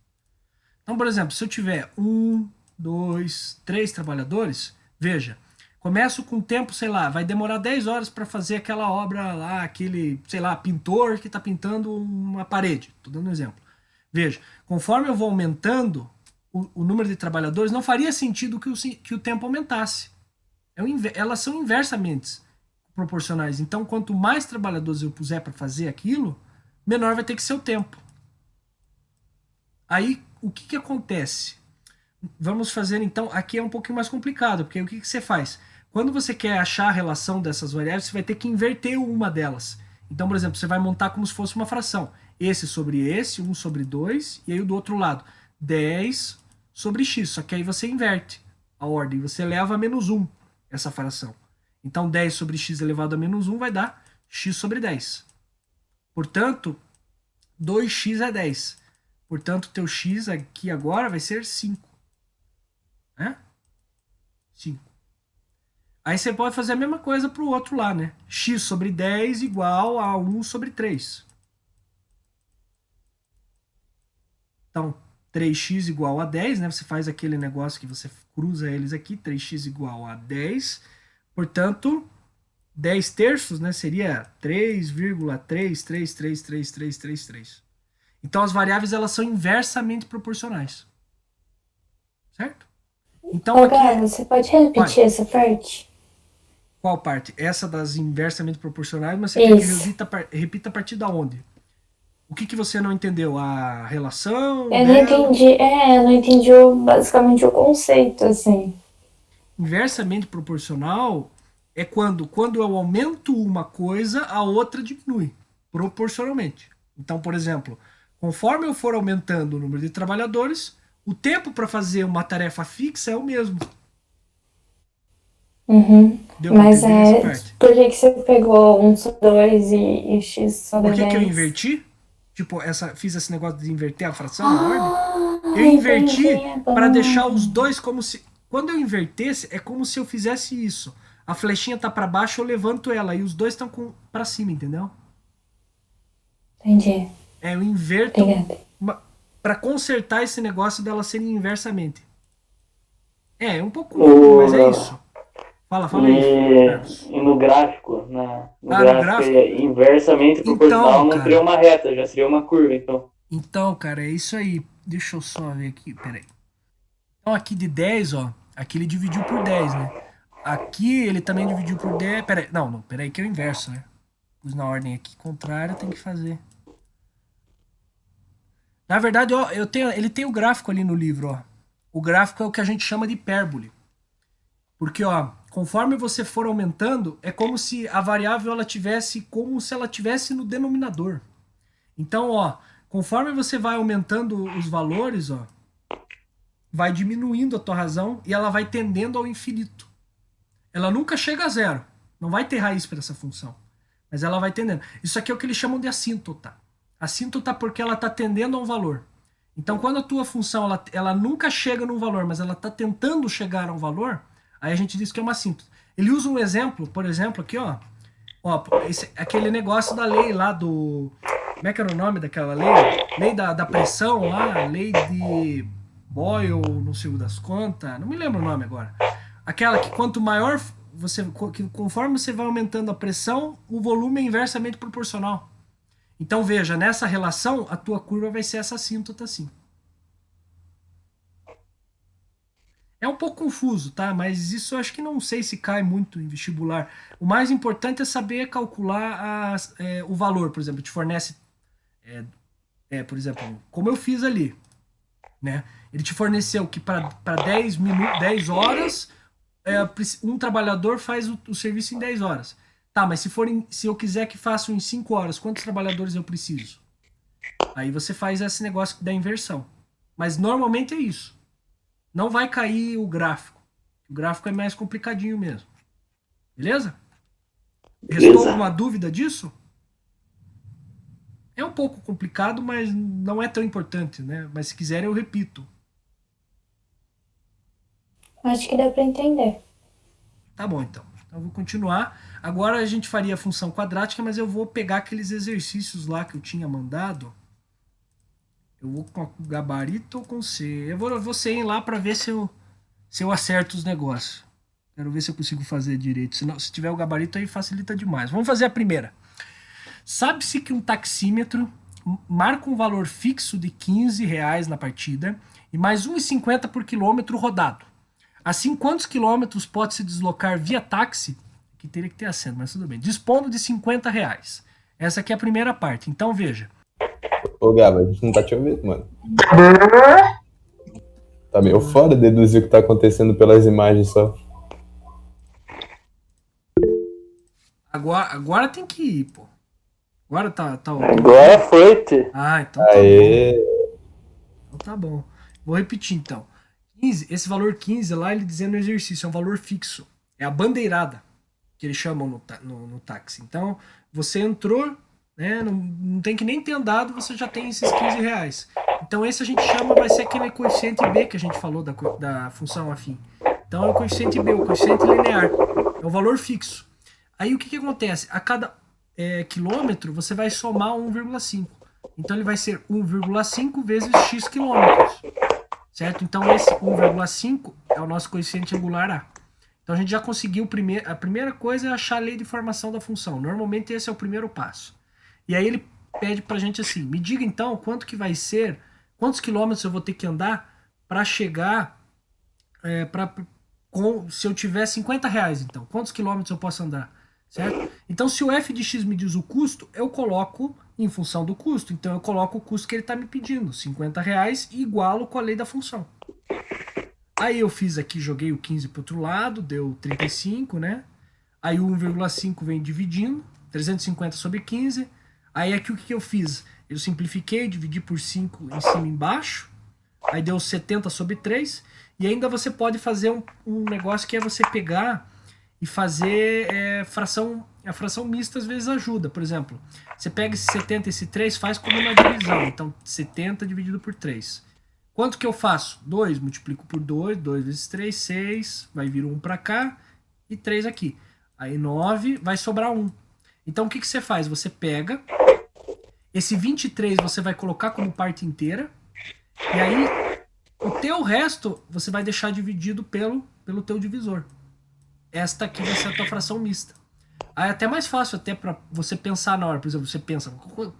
Então, por exemplo, se eu tiver 1, 2, 3 trabalhadores, veja, começo com tempo, sei lá, vai demorar 10 horas para fazer aquela obra lá, aquele, sei lá, pintor que está pintando uma parede. Estou dando um exemplo. Veja, conforme eu vou aumentando o número de trabalhadores, não faria sentido que o tempo aumentasse. Elas são inversamente proporcionais. Então, quanto mais trabalhadores eu puser para fazer aquilo, menor vai ter que ser o tempo. Aí, o que acontece? Vamos fazer, então, aqui é um pouquinho mais complicado, porque o que você faz? Quando você quer achar a relação dessas variáveis, você vai ter que inverter uma delas. Então, por exemplo, você vai montar como se fosse uma fração. Esse sobre esse, 1 sobre 2, e aí do outro lado, 10 sobre x. Só que aí você inverte a ordem, você eleva a menos 1 essa fração. Então, 10 sobre x elevado a menos 1 vai dar x sobre 10. Portanto, 2x é 10. Portanto, teu x aqui agora vai ser 5. Né? 5. Aí você pode fazer a mesma coisa para o outro lá, né? X sobre 10 igual a 1 sobre 3. Então, 3x igual a 10, né? Você faz aquele negócio que você cruza eles aqui, 3x igual a 10. Portanto, 10 terços, né, seria 3,33333333. Então, as variáveis elas são inversamente proporcionais. Certo? Então, aqui... Você pode repetir essa parte? Qual parte? Essa das inversamente proporcionais, mas você quer que repita a partir da onde? O que você não entendeu? A relação? Eu não entendi. Eu não entendi basicamente o conceito, assim. Inversamente proporcional é quando eu aumento uma coisa, a outra diminui, proporcionalmente. Então, por exemplo, conforme eu for aumentando o número de trabalhadores, o tempo para fazer uma tarefa fixa é o mesmo. Uhum. Deu pra Mas entender essa parte? por que você pegou 1 sobre 2 e x sobre Por que 10? eu inverti? Tipo, fiz esse negócio de inverter a fração, a ordem. Ah, Eu entendi inverti para deixar agora. os dois como se... Quando eu invertesse, é como se eu fizesse isso. A flechinha tá para baixo, eu levanto ela e os dois estão para cima, entendeu? Entendi. Eu inverto Obrigada. para consertar esse negócio dela serem inversamente. É um pouco confuso, mas é isso. Fala aí, Carlos. E no gráfico, no Ah, no gráfico gráfico? é inversamente proporcional, Então, não seria cara. uma reta, já seria uma curva, então. Então, cara, é isso aí. Deixa eu só ver aqui, peraí. Então aqui de 10, ó. Aqui ele dividiu por 10, né? Aqui ele também dividiu por 10. Peraí, não, peraí que é o inverso, né? Pus na ordem aqui contrária, tem que fazer. Na verdade, ó, ele tem o gráfico ali no livro, ó. O gráfico é o que a gente chama de hipérbole. Porque, ó, conforme você for aumentando, é como se a variável ela tivesse como se ela tivesse no denominador. Então, ó, conforme você vai aumentando os valores, ó, vai diminuindo a tua razão e ela vai tendendo ao infinito. Ela nunca chega a zero. Não vai ter raiz para essa função. Mas ela vai tendendo. Isso aqui é o que eles chamam de assíntota. Assíntota porque ela está tendendo a um valor. Então, quando a tua função ela nunca chega num valor, mas ela está tentando chegar a um valor, aí a gente diz que é uma assíntota. Ele usa um exemplo, por exemplo, aqui, ó. Aquele negócio da lei lá do... Como é que era o nome daquela lei? Lei da pressão lá, lei de Boyle, não sei o das contas, não me lembro o nome agora. Aquela que quanto maior conforme você vai aumentando a pressão, o volume é inversamente proporcional. Então veja, nessa relação, a tua curva vai ser essa assíntota assim. É um pouco confuso, tá? Mas isso eu acho que não sei se cai muito em vestibular. O mais importante é saber calcular o valor, por exemplo, te fornece, por exemplo, como eu fiz ali, né? Ele te forneceu que para 10 horas, um trabalhador faz o serviço em 10 horas. Tá, mas se eu quiser que façam em 5 horas, quantos trabalhadores eu preciso? Aí você faz esse negócio da inversão. Mas normalmente é isso. Não vai cair o gráfico. O gráfico é mais complicadinho mesmo. Beleza? Restou alguma dúvida disso? É um pouco complicado, mas não é tão importante, né? Mas se quiserem eu repito. Acho que dá pra entender. Tá bom, então. Então eu vou continuar. Agora a gente faria a função quadrática, mas eu vou pegar aqueles exercícios lá que eu tinha mandado. Eu vou com gabarito ou com C? Eu vou sem lá para ver se eu acerto os negócios. Quero ver se eu consigo fazer direito. Se tiver o gabarito aí facilita demais. Vamos fazer a primeira. Sabe-se que um taxímetro marca um valor fixo de R$15 na partida e mais R$1,50 por quilômetro rodado. Assim, quantos quilômetros pode se deslocar via táxi? Que teria que ter acento, mas tudo bem. Dispondo de R$50. Essa aqui é a primeira parte. Então veja. Ô, Gaba, a gente não tá te ouvindo, mano. Tá meio foda deduzir o que tá acontecendo pelas imagens só. Agora tem que ir, pô. Agora tá Agora foi, -te. Ah, então tá bom. Então tá bom. Vou repetir então. 15, esse valor 15 lá, ele dizendo no exercício, é um valor fixo. É a bandeirada que eles chamam no táxi. Então, você entrou, né, não tem que nem ter andado, você já tem esses R$15. Então esse a gente chama, vai ser aquele coeficiente B que a gente falou da função afim. Então é o coeficiente B, o coeficiente linear. É o valor fixo. Aí o que acontece? A cada quilômetro você vai somar 1,5. Então ele vai ser 1,5 vezes x quilômetros. Certo? Então esse 1,5 é o nosso coeficiente angular A. Então a gente já conseguiu, a primeira coisa é achar a lei de formação da função. Normalmente esse é o primeiro passo. E aí ele pede pra gente assim, me diga então quanto que vai ser, quantos quilômetros eu vou ter que andar para chegar, se eu tiver R$50 então, quantos quilômetros eu posso andar? Certo? Então se o f de x me diz o custo, eu coloco em função do custo. Então eu coloco o custo que ele está me pedindo, R$50 e igualo com a lei da função. Aí eu fiz aqui, joguei o 15 para o outro lado, deu 35, né? Aí o 1,5 vem dividindo, 350 sobre 15. Aí aqui o que eu fiz? Eu simplifiquei, dividi por 5 em cima e embaixo. Aí deu 70 sobre 3. E ainda você pode fazer um negócio que é você pegar e fazer a fração mista às vezes ajuda. Por exemplo, você pega esse 70 e esse 3, faz como uma divisão. Então, 70 dividido por 3. Quanto que eu faço? 2, multiplico por 2, 2 vezes 3, 6, vai vir 1 para cá e 3 aqui. Aí 9, vai sobrar 1. Então, o que você faz? Você pega, esse 23 você vai colocar como parte inteira, e aí o teu resto você vai deixar dividido pelo teu divisor. Esta aqui vai ser a tua fração mista. Aí é até mais fácil até para você pensar na hora. Por exemplo, você pensa,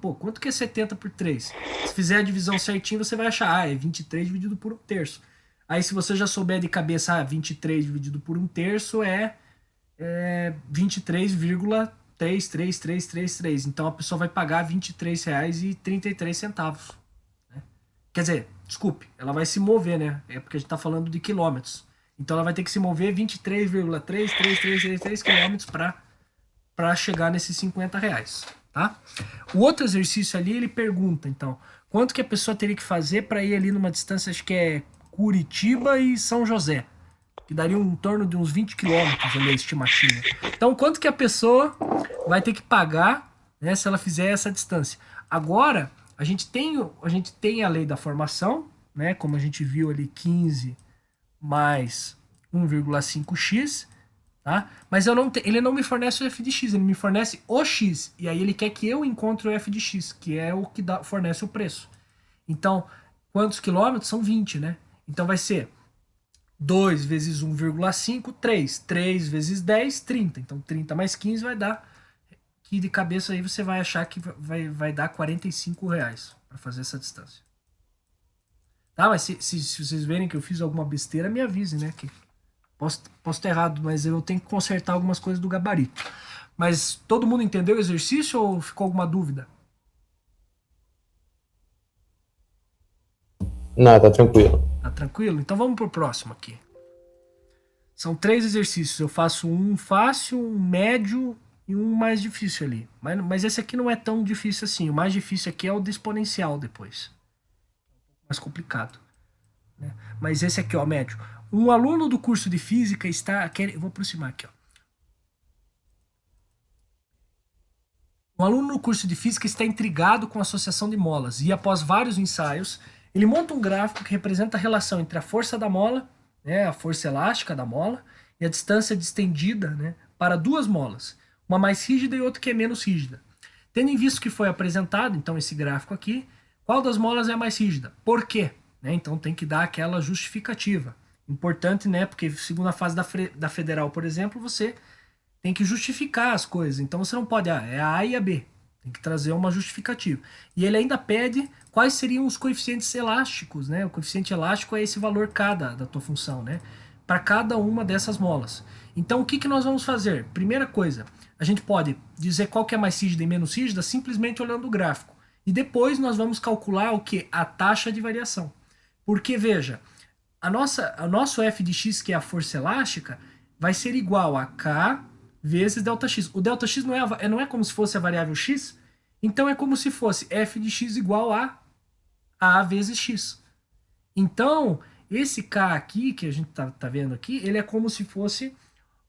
pô, quanto que é 70 por 3? Se fizer a divisão certinho, você vai achar, é 23 dividido por 1/3. Aí se você já souber de cabeça, 23 dividido por 1/3 é 23,33333. Então a pessoa vai pagar R$ 23,33. Né? Quer dizer, desculpe, ela vai se mover, né? É porque a gente está falando de quilômetros. Então ela vai ter que se mover 23,33333 quilômetros para chegar nesses R$ 50, tá? O outro exercício ali, ele pergunta, então, quanto que a pessoa teria que fazer para ir ali numa distância, acho que é Curitiba e São José, que daria em torno de uns 20 quilômetros ali a estimativa. Então, quanto que a pessoa vai ter que pagar, né, se ela fizer essa distância? Agora, a gente tem a lei da formação, né, como a gente viu ali, 15 mais 1,5x, tá? Mas ele não me fornece o f de x, ele me fornece o x, e aí ele quer que eu encontre o f de x, que é o que fornece o preço. Então, quantos quilômetros? São 20, né? Então vai ser 2 vezes 1,5, 3. 3 vezes 10, 30. Então 30 mais 15 vai dar, que de cabeça aí você vai achar que vai dar R$ 45 para fazer essa distância. Tá, mas se vocês verem que eu fiz alguma besteira, me avise, né? Que posso estar errado, mas eu tenho que consertar algumas coisas do gabarito. Mas todo mundo entendeu o exercício ou ficou alguma dúvida? Não, tá tranquilo. Tá tranquilo? Então vamos pro próximo aqui. São 3 exercícios. Eu faço um fácil, um médio e um mais difícil ali. Mas esse aqui não é tão difícil assim. O mais difícil aqui é o do exponencial depois. Mais complicado. Né? Mas esse aqui, ó, médio. Um aluno do curso de física está... Eu vou aproximar aqui, ó. Um aluno no curso de física está intrigado com a associação de molas e, após vários ensaios, ele monta um gráfico que representa a relação entre a força da mola, né, a força elástica da mola, e a distância distendida, né, para duas molas, uma mais rígida e outra que é menos rígida. Tendo em vista que foi apresentado, então, esse gráfico aqui, qual das molas é a mais rígida? Por quê? Né, então tem que dar aquela justificativa. Importante, né, porque segundo a fase da federal, por exemplo, você tem que justificar as coisas. Então você não pode, é a A e a B. Tem que trazer uma justificativa. E ele ainda pede quais seriam os coeficientes elásticos, né? O coeficiente elástico é esse valor K da tua função, né? Para cada uma dessas molas. Então o que nós vamos fazer? Primeira coisa, a gente pode dizer qual que é mais rígida e menos rígida simplesmente olhando o gráfico. E depois nós vamos calcular o que? A taxa de variação. Porque, veja, o nosso f de x, que é a força elástica, vai ser igual a K vezes ΔX. O ΔX não é como se fosse a variável x, então é como se fosse f de x igual a vezes x. Então, esse K aqui, que a gente tá vendo aqui, ele é como se fosse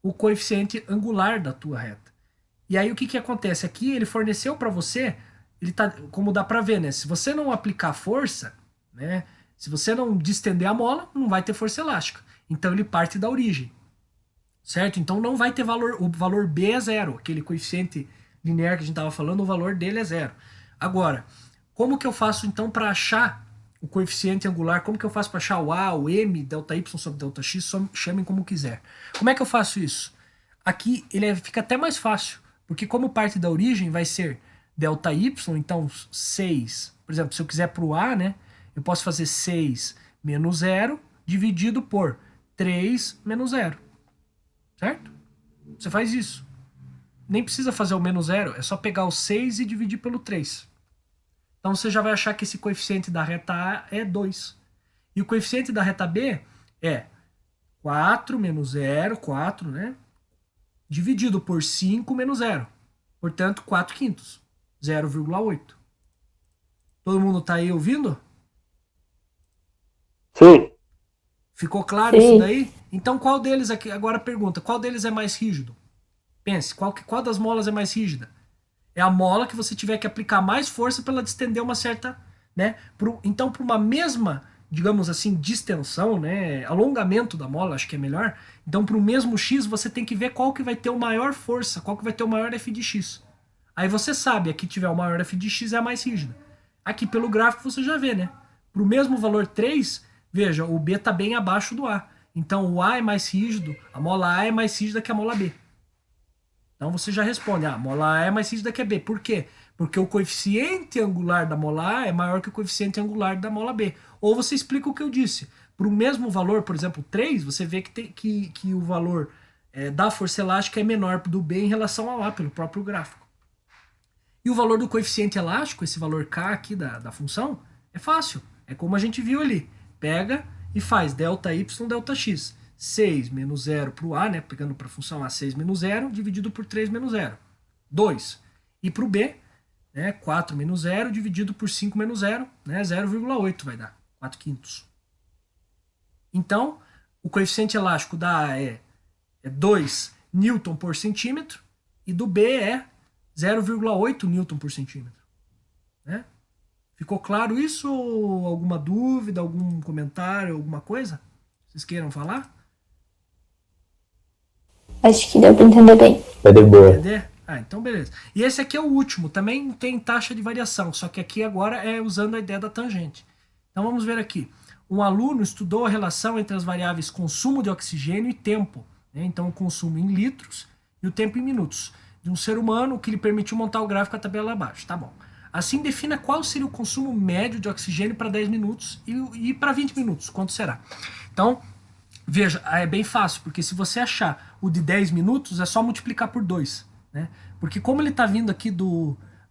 o coeficiente angular da tua reta. E aí o que acontece? Aqui ele forneceu para você, ele tá, como dá para ver, né? Se você não aplicar força, né? Se você não distender a mola, não vai ter força elástica. Então ele parte da origem. Certo? Então não vai ter valor, o valor B é zero, aquele coeficiente linear que a gente estava falando, o valor dele é zero. Agora, como que eu faço então para achar o coeficiente angular? Como que eu faço para achar o A, o M, ΔY sobre ΔX, chamem como quiser. Como é que eu faço isso? Aqui ele fica até mais fácil, porque como parte da origem vai ser ΔY, então 6, por exemplo, se eu quiser para o A, né, eu posso fazer 6 menos 0 dividido por 3 menos 0. Certo? Você faz isso. Nem precisa fazer o menos 0, é só pegar o 6 e dividir pelo 3. Então você já vai achar que esse coeficiente da reta A é 2. E o coeficiente da reta B é 4 menos 0, 4, né? Dividido por 5 menos 0. Portanto, 4 quintos. 0,8. Todo mundo tá aí ouvindo? Sim. Ficou claro isso daí? Então qual deles aqui, agora pergunta, qual deles é mais rígido? Pense, qual das molas é mais rígida? É a mola que você tiver que aplicar mais força para ela distender uma certa, né? Então, para uma mesma, digamos assim, distensão, né? Alongamento da mola, acho que é melhor. Então, para o mesmo X, você tem que ver qual que vai ter o maior força, qual que vai ter o maior F de X. Aí você sabe, aqui tiver o maior F de X é a mais rígida. Aqui pelo gráfico você já vê, né? Para o mesmo valor 3, veja, o B está bem abaixo do A. Então o A é mais rígido, a mola A é mais rígida que a mola B. Então você já responde, a mola A é mais rígida que a B. Por quê? Porque o coeficiente angular da mola A é maior que o coeficiente angular da mola B. Ou você explica o que eu disse. Para o mesmo valor, por exemplo, 3, você vê que o valor da força elástica é menor do B em relação ao A, pelo próprio gráfico. E o valor do coeficiente elástico, esse valor K aqui da função, é fácil. É como a gente viu ali. Pega e faz ΔY, ΔX. 6 menos 0 para o A, né, pegando para a função A, 6 menos 0, dividido por 3 menos 0. 2. E para o B, né, 4 menos 0, dividido por 5 menos 0, né, 0,8 vai dar. 4 quintos. Então, o coeficiente elástico da A é 2 newton por centímetro e do B é 0,8 newton por centímetro. Né? Ficou claro isso? Ou alguma dúvida, algum comentário, alguma coisa? Vocês queiram falar? Acho que deu pra entender bem. Tá de boa. Entender? Ah, então beleza. E esse aqui é o último, também tem taxa de variação, só que aqui agora é usando a ideia da tangente. Então vamos ver aqui. Um aluno estudou a relação entre as variáveis consumo de oxigênio e tempo. Né? Então o consumo em litros e o tempo em minutos. De um ser humano, o que lhe permitiu montar o gráfico com a tabela abaixo. Tá bom. Assim defina qual seria o consumo médio de oxigênio para 10 minutos e para 20 minutos. Quanto será? Então, veja, é bem fácil, porque se você achar o de 10 minutos, é só multiplicar por 2. Né? Porque como ele está vindo aqui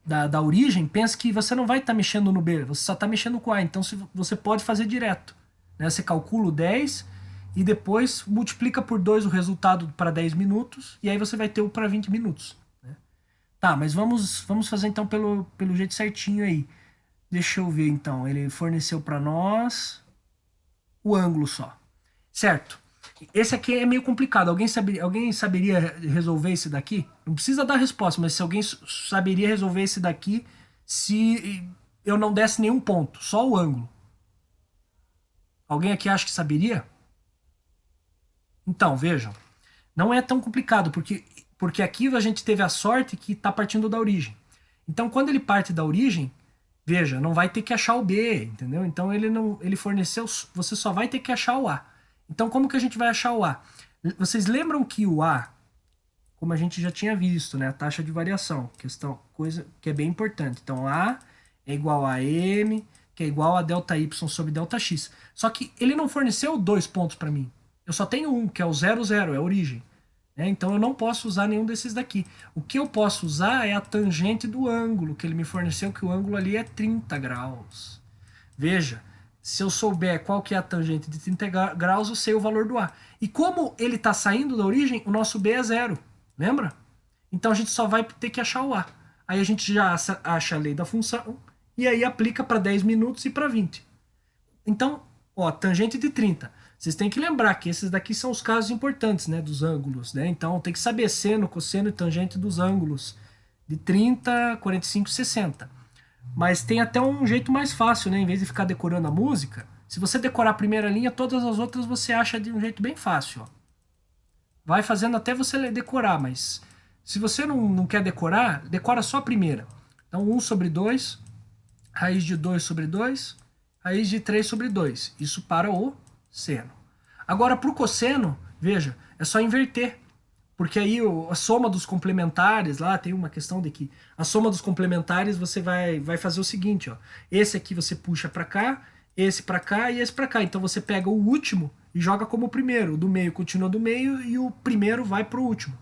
da origem, pensa que você não vai estar mexendo no B, você só está mexendo com A. Então você pode fazer direto. Né? Você calcula o 10 e depois multiplica por 2 o resultado para 10 minutos, e aí você vai ter o para 20 minutos. Né? Tá, mas vamos fazer então pelo jeito certinho aí. Deixa eu ver então, ele forneceu para nós o ângulo só. Certo. Esse aqui é meio complicado. Alguém saberia resolver esse daqui? Não precisa dar resposta, mas se alguém saberia resolver esse daqui se eu não desse nenhum ponto, só o ângulo. Alguém aqui acha que saberia? Então, vejam. Não é tão complicado, porque aqui a gente teve a sorte que está partindo da origem. Então, quando ele parte da origem, veja, não vai ter que achar o B, entendeu? Então, ele forneceu, você só vai ter que achar o A. Então, como que a gente vai achar o A? Vocês lembram que o A, como a gente já tinha visto, né, a taxa de variação, coisa que é bem importante. Então, A é igual a M, que é igual a ΔY sobre ΔX. Só que ele não forneceu 2 pontos para mim. Eu só tenho um, que é o 0, 0, é a origem. Né? Então, eu não posso usar nenhum desses daqui. O que eu posso usar é a tangente do ângulo, que ele me forneceu, que o ângulo ali é 30 graus. Veja. Se eu souber qual que é a tangente de 30 graus, eu sei o valor do A. E como ele está saindo da origem, o nosso B é 0. Lembra? Então a gente só vai ter que achar o A. Aí a gente já acha a lei da função e aí aplica para 10 minutos e para 20. Então, ó, tangente de 30. Vocês têm que lembrar que esses daqui são os casos importantes, né, dos ângulos. Né? Então tem que saber seno, cosseno e tangente dos ângulos de 30, 45 e 60. Mas tem até um jeito mais fácil, né? Em vez de ficar decorando a música, se você decorar a primeira linha, todas as outras você acha de um jeito bem fácil. Ó. Vai fazendo até você decorar, mas se você não quer decorar, decora só a primeira. Então 1 sobre 2, raiz de 2 sobre 2, raiz de 3 sobre 2. Isso para o seno. Agora para o cosseno, veja, é só inverter. Porque aí a soma dos complementares, lá tem uma questão de que a soma dos complementares você vai fazer o seguinte, ó. Esse aqui você puxa para cá, esse para cá e esse para cá. Então você pega o último e joga como o primeiro. O do meio continua do meio e o primeiro vai para o último.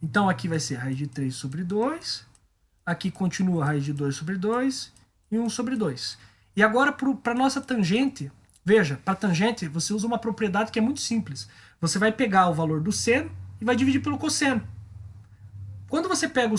Então aqui vai ser raiz de 3 sobre 2, aqui continua raiz de 2 sobre 2 e 1 sobre 2. E agora para nossa tangente, veja, para tangente você usa uma propriedade que é muito simples. Você vai pegar o valor do seno e vai dividir pelo cosseno. Quando você pega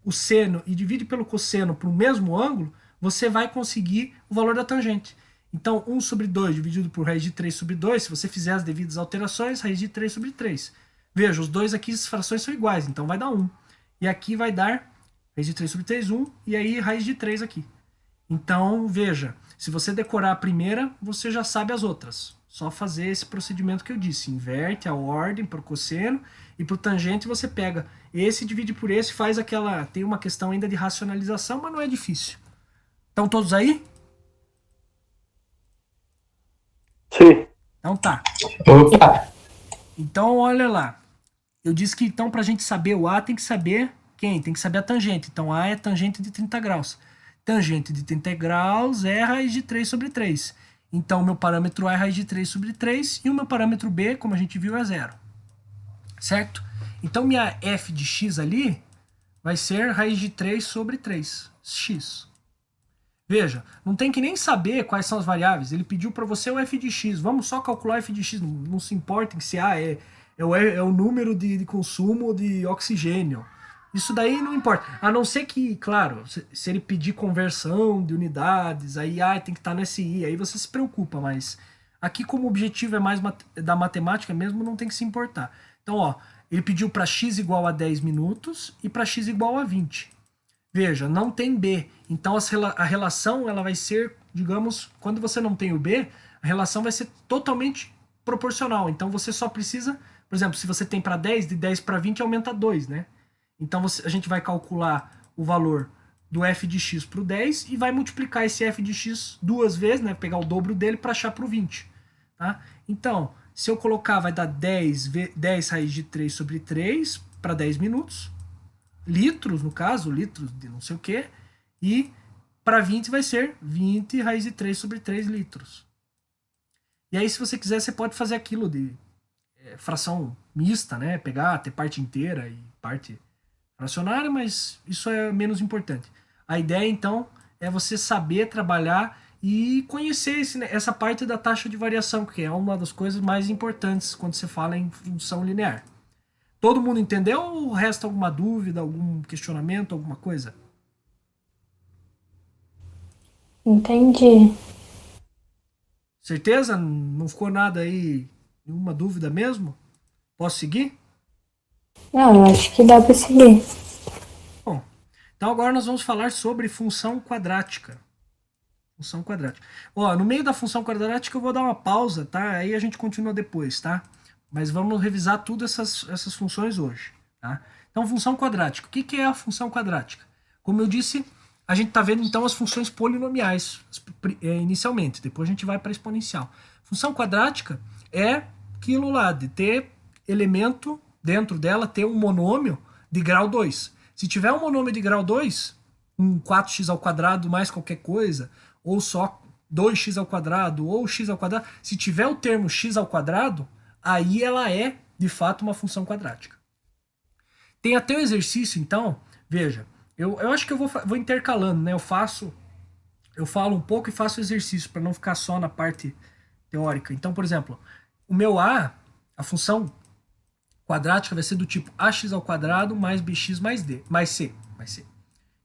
o seno e divide pelo cosseno para o mesmo ângulo, você vai conseguir o valor da tangente. Então, 1 sobre 2 dividido por raiz de 3 sobre 2, se você fizer as devidas alterações, raiz de 3 sobre 3. Veja, os dois aqui, as frações são iguais, então vai dar 1. E aqui vai dar raiz de 3 sobre 3, 1, e aí raiz de 3 aqui. Então, veja, se você decorar a primeira, você já sabe as outras. Só fazer esse procedimento que eu disse. Inverte a ordem para o cosseno e para o tangente você pega esse, divide por esse, faz aquela... Tem uma questão ainda de racionalização, mas não é difícil. Estão todos aí? Sim. Então tá. Opa! Então, olha lá. Eu disse que então para a gente saber o A tem que saber quem? Tem que saber a tangente. Então A é tangente de 30 graus. Tangente de 30 graus é raiz de 3 sobre 3. Então o meu parâmetro A é raiz de 3 sobre 3 e o meu parâmetro B, como a gente viu, é 0. Certo? Então minha f de x ali vai ser raiz de 3 sobre 3, x. Veja, não tem que nem saber quais são as variáveis. Ele pediu para você o f de x. Vamos só calcular o f de x. Não se importa se A é o número de consumo de oxigênio. Isso daí não importa. A não ser que, claro, se ele pedir conversão de unidades, aí tem que estar no SI, aí você se preocupa, mas aqui como o objetivo é mais da matemática mesmo, não tem que se importar. Então, ó, ele pediu para x igual a 10 minutos e para x igual a 20. Veja, não tem B. Então a relação ela vai ser, digamos, quando você não tem o B, a relação vai ser totalmente proporcional. Então você só precisa, por exemplo, se você tem para 10, de 10 para 20 aumenta 2, né? Então a gente vai calcular o valor do f de x para o 10 e vai multiplicar esse f de x duas vezes, né? Pegar o dobro dele para achar para o 20. Tá? Então, se eu colocar, vai dar 10 raiz de 3 sobre 3 para 10 minutos. Litros, no caso, litros de não sei o que. E para 20 vai ser 20 raiz de 3 sobre 3 litros. E aí, se você quiser, você pode fazer aquilo de fração mista, né? Pegar, ter parte inteira e parte fracionária, mas isso é menos importante. A ideia, então, é você saber trabalhar e conhecer essa parte da taxa de variação, que é uma das coisas mais importantes quando você fala em função linear. Todo mundo entendeu ou resta alguma dúvida, algum questionamento, alguma coisa? Entendi. Certeza? Não ficou nada aí, nenhuma dúvida mesmo? Posso seguir? Não, eu acho que dá para seguir. Bom, então agora nós vamos falar sobre função quadrática. Função quadrática. Ó, no meio da função quadrática eu vou dar uma pausa, tá? Aí a gente continua depois, tá? Mas vamos revisar tudo essas funções hoje, tá? Então, função quadrática. O que é a função quadrática? Como eu disse, a gente está vendo então as funções polinomiais inicialmente, depois a gente vai para a exponencial. Função quadrática é aquilo lá de ter elemento dentro dela, ter um monômio de grau 2. Se tiver um monômio de grau 2, um 4x ao quadrado mais qualquer coisa, ou só 2x ao quadrado, ou x ao quadrado, se tiver o termo x ao quadrado, aí ela é, de fato, uma função quadrática. Tem até um exercício, então, veja, eu acho que eu vou intercalando, né? Eu falo um pouco e faço exercício, para não ficar só na parte teórica. Então, por exemplo, o meu A, a função quadrática vai ser do tipo ax ao quadrado mais bx mais c.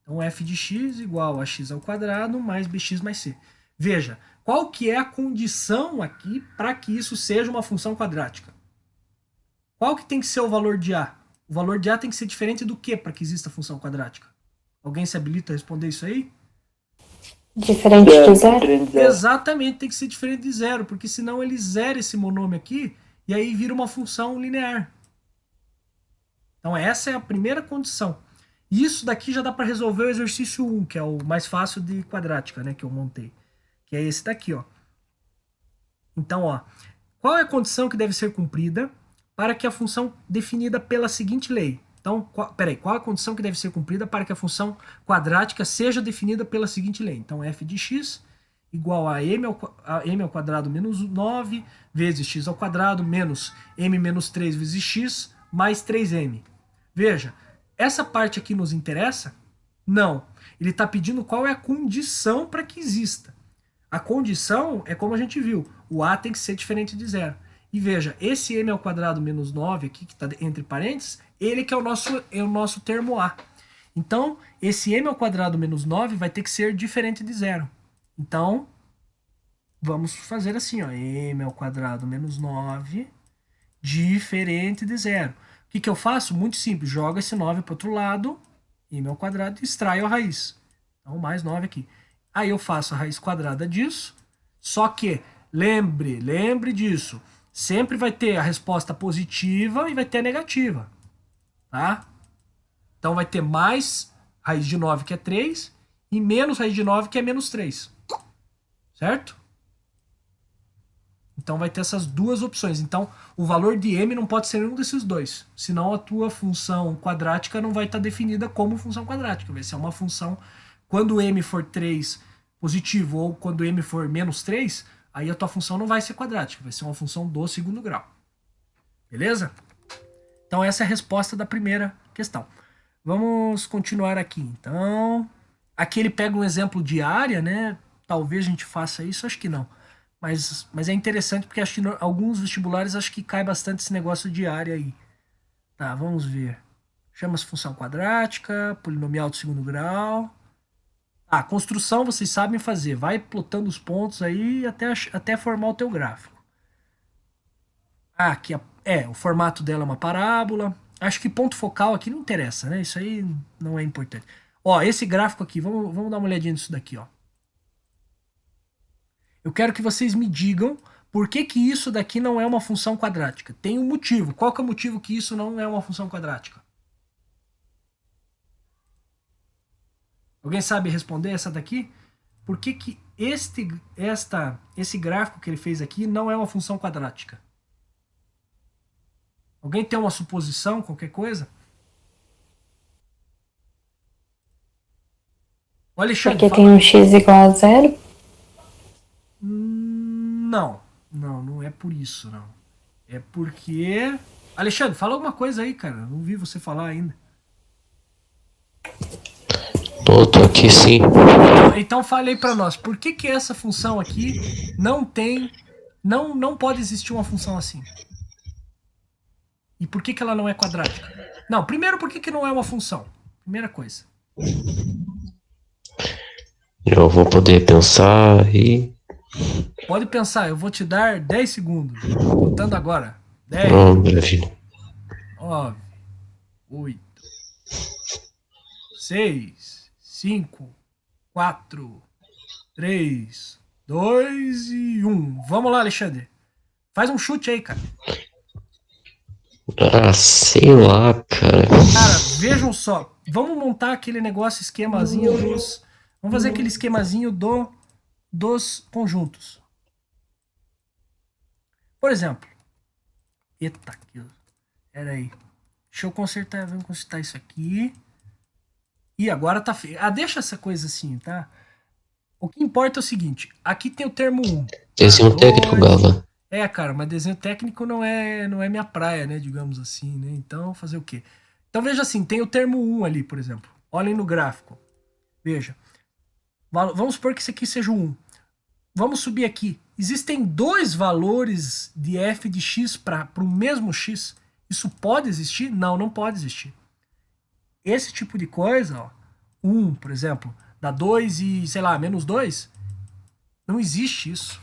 Então, f de x igual a x ao quadrado mais bx mais c. Veja, qual que é a condição aqui para que isso seja uma função quadrática? Qual que tem que ser o valor de A? O valor de A tem que ser diferente do que para que exista função quadrática? Alguém se habilita a responder isso aí? Diferente de zero? Exatamente, tem que ser diferente de zero, porque senão ele zera esse monômio aqui e aí vira uma função linear. Então essa é a primeira condição. E isso daqui já dá para resolver o exercício 1, que é o mais fácil de quadrática, né, que eu montei. Que é esse daqui, ó. Então, ó, qual é a condição que deve ser cumprida para que a função definida pela seguinte lei? Então, qual a condição que deve ser cumprida para que a função quadrática seja definida pela seguinte lei? Então, f de x igual a m ao quadrado menos 9 vezes x ao quadrado menos m menos 3 vezes x mais 3m. Veja, essa parte aqui nos interessa? Não. Ele está pedindo qual é a condição para que exista. A condição é como a gente viu, o A tem que ser diferente de zero. E veja, esse m ao quadrado menos 9 aqui, que está entre parênteses, ele que é o nosso termo A. Então, esse m ao quadrado menos 9 vai ter que ser diferente de zero. Então, vamos fazer assim, ó, m ao quadrado menos 9 diferente de zero. O que eu faço? Muito simples, jogo esse 9 para o outro lado, m ao quadrado, e extraio a raiz. Então, mais 9 aqui. Aí eu faço a raiz quadrada disso, só que, lembre disso, sempre vai ter a resposta positiva e vai ter a negativa, tá? Então vai ter mais raiz de 9, que é 3, e menos raiz de 9, que é menos 3. Certo? Então vai ter essas duas opções. Então o valor de m não pode ser nenhum desses dois. Senão a tua função quadrática não vai estar definida como função quadrática. Vai ser uma função, quando m for 3 positivo ou quando m for menos 3, aí a tua função não vai ser quadrática. Vai ser uma função do segundo grau. Beleza? Então essa é a resposta da primeira questão. Vamos continuar aqui. Então, aqui ele pega um exemplo de área, né? Talvez a gente faça isso, acho que não. Mas é interessante porque acho que alguns vestibulares acho que cai bastante esse negócio de área aí. Tá, vamos ver. Chama-se função quadrática, polinomial do segundo grau. Ah, construção vocês sabem fazer. Vai plotando os pontos aí até formar o teu gráfico. Ah, aqui o formato dela é uma parábola. Acho que ponto focal aqui não interessa, né? Isso aí não é importante. Ó, esse gráfico aqui, vamos dar uma olhadinha nisso daqui, ó. Eu quero que vocês me digam por que isso daqui não é uma função quadrática. Tem um motivo. Qual que é o motivo que isso não é uma função quadrática? Alguém sabe responder essa daqui? Por que esse gráfico que ele fez aqui não é uma função quadrática? Alguém tem uma suposição, qualquer coisa? O Alexandre, Porque tem um x igual a zero? Não é por isso, não. É porque... Alexandre, fala alguma coisa aí, cara. Não vi você falar ainda. Tô aqui sim. Então fale aí pra nós. Por que essa função aqui não tem... Não pode existir uma função assim? E por que ela não é quadrática? Não, primeiro, por que não é uma função? Primeira coisa. Eu vou poder pensar e... Pode pensar, eu vou te dar 10 segundos. Contando agora. 10, maravilha. 9, 8, 6, 5, 4, 3, 2 e 1. Vamos lá, Alexandre. Faz um chute aí, cara. Ah, sei lá, cara. Cara, vejam só. Vamos montar aquele negócio, esquemazinho dos... Vamos fazer aquele esquemazinho dos conjuntos. Por exemplo. Eita, pera aí. Deixa eu consertar, vamos consertar isso aqui. E agora tá feio. Ah, deixa essa coisa assim, tá? O que importa é o seguinte. Aqui tem o termo 1. Desenho técnico, Gava. Cara, mas desenho técnico não é minha praia, né? Digamos assim, né? Então, fazer o quê? Então, veja assim, tem o termo 1 ali, por exemplo. Olhem no gráfico. Veja. Vamos supor que isso aqui seja o 1. Vamos subir aqui. Existem dois valores de f de x para o mesmo x. Isso pode existir? Não, não pode existir. Esse tipo de coisa, ó, 1, por exemplo, dá 2 e, sei lá, menos 2, não existe isso.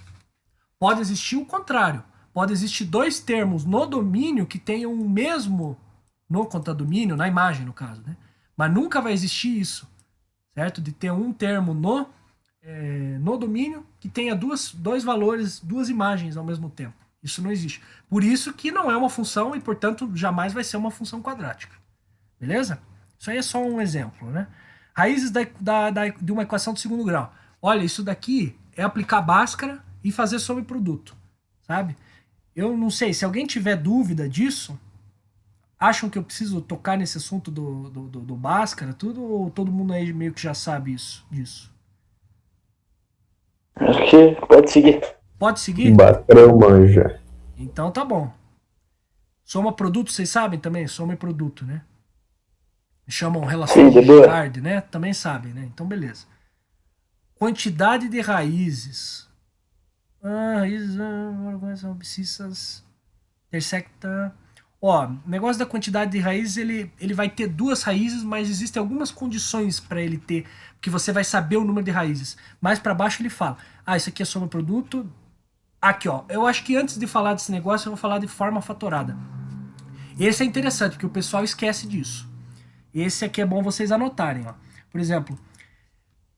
Pode existir o contrário. Pode existir dois termos no domínio que tenham o mesmo no contradomínio, na imagem, no caso, né? Mas nunca vai existir isso, certo? De ter um termo no domínio que tenha dois valores, duas imagens ao mesmo tempo. Isso não existe. Por isso que não é uma função e, portanto, jamais vai ser uma função quadrática. Beleza? Isso aí é só um exemplo, né? Raízes de uma equação de segundo grau. Olha, isso daqui é aplicar Bhaskara e fazer sobreproduto, sabe? Eu não sei, se alguém tiver dúvida disso, acham que eu preciso tocar nesse assunto do Bhaskara, tudo, ou todo mundo aí meio que já sabe disso? Acho que pode seguir. Pode seguir? Bhaskara eu manjo. Então tá bom. Soma produto, vocês sabem também? Soma e produto, né? Chamam relação de Ricard, né? Também sabem, né? Então beleza. Quantidade de raízes. Raízes abscissas intersecta. Ó, o negócio da quantidade de raízes, ele vai ter 2 raízes, mas existem algumas condições para ele ter, que você vai saber o número de raízes. Mais para baixo ele fala, isso aqui é soma produto. Aqui, ó, eu acho que antes de falar desse negócio, eu vou falar de forma fatorada. Esse é interessante, porque o pessoal esquece disso. Esse aqui é bom vocês anotarem, ó. Por exemplo,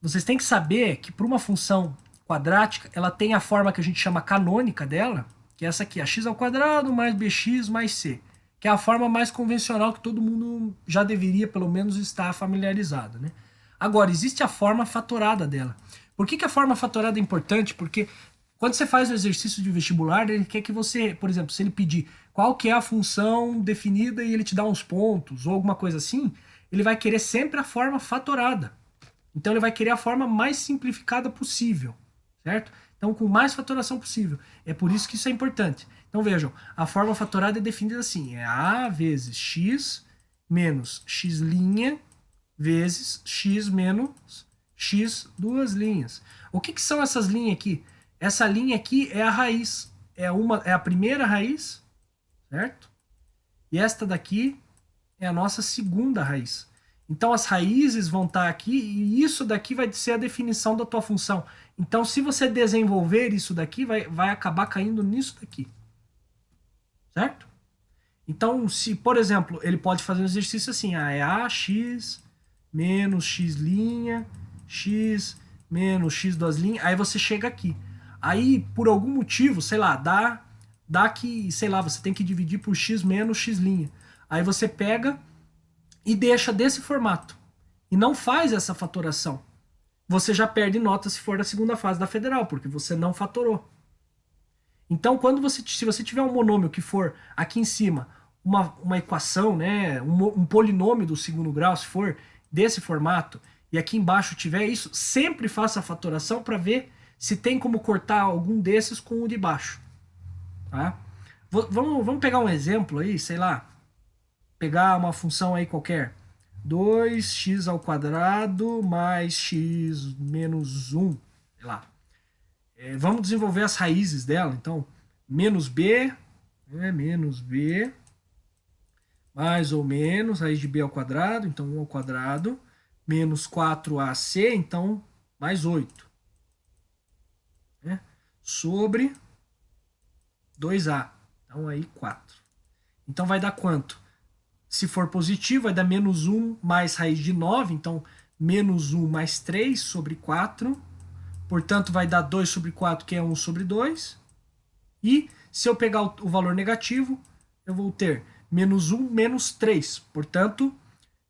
vocês têm que saber que para uma função quadrática, ela tem a forma que a gente chama canônica dela, que é essa aqui, a x² mais bx mais c, que é a forma mais convencional que todo mundo já deveria, pelo menos, estar familiarizado, né? Agora, existe a forma fatorada dela. Por que a forma fatorada é importante? Porque quando você faz o exercício de vestibular, ele quer que você, por exemplo, se ele pedir qual que é a função definida e ele te dá uns pontos ou alguma coisa assim, ele vai querer sempre a forma fatorada. Então ele vai querer a forma mais simplificada possível, certo? Então com mais fatoração possível. É por isso que isso é importante. Então vejam, a forma fatorada é definida assim, é A vezes x menos x' vezes x menos x duas linhas. O que são essas linhas aqui? Essa linha aqui é a raiz, é a primeira raiz, certo? E esta daqui é a nossa segunda raiz. Então as raízes vão estar aqui e isso daqui vai ser a definição da tua função. Então se você desenvolver isso daqui, vai acabar caindo nisso daqui. Certo? Então se, por exemplo, ele pode fazer um exercício assim, é ax menos x', x menos x duas linhas, aí você chega aqui. Aí, por algum motivo, sei lá, dá que, sei lá, você tem que dividir por x menos x'. Aí você pega e deixa desse formato. E não faz essa fatoração. Você já perde nota se for da segunda fase da federal, porque você não fatorou. Então, se você tiver um monômio que for aqui em cima, uma equação, né, um polinômio do segundo grau, se for desse formato, e aqui embaixo tiver isso, sempre faça a fatoração para ver se tem como cortar algum desses com o de baixo. Tá? Vamos pegar um exemplo aí, sei lá, pegar uma função aí qualquer. 2x² mais x menos 1, sei lá. Vamos desenvolver as raízes dela, então, menos b, mais ou menos, raiz de b ao quadrado, então 1 ao quadrado, menos 4ac, então, mais 8. Sobre 2a, então aí 4. Então vai dar quanto? Se for positivo, vai dar menos 1 mais raiz de 9, então menos 1 mais 3 sobre 4. Portanto, vai dar 2 sobre 4, que é 1 sobre 2. E se eu pegar o valor negativo, eu vou ter menos 1 menos 3. Portanto,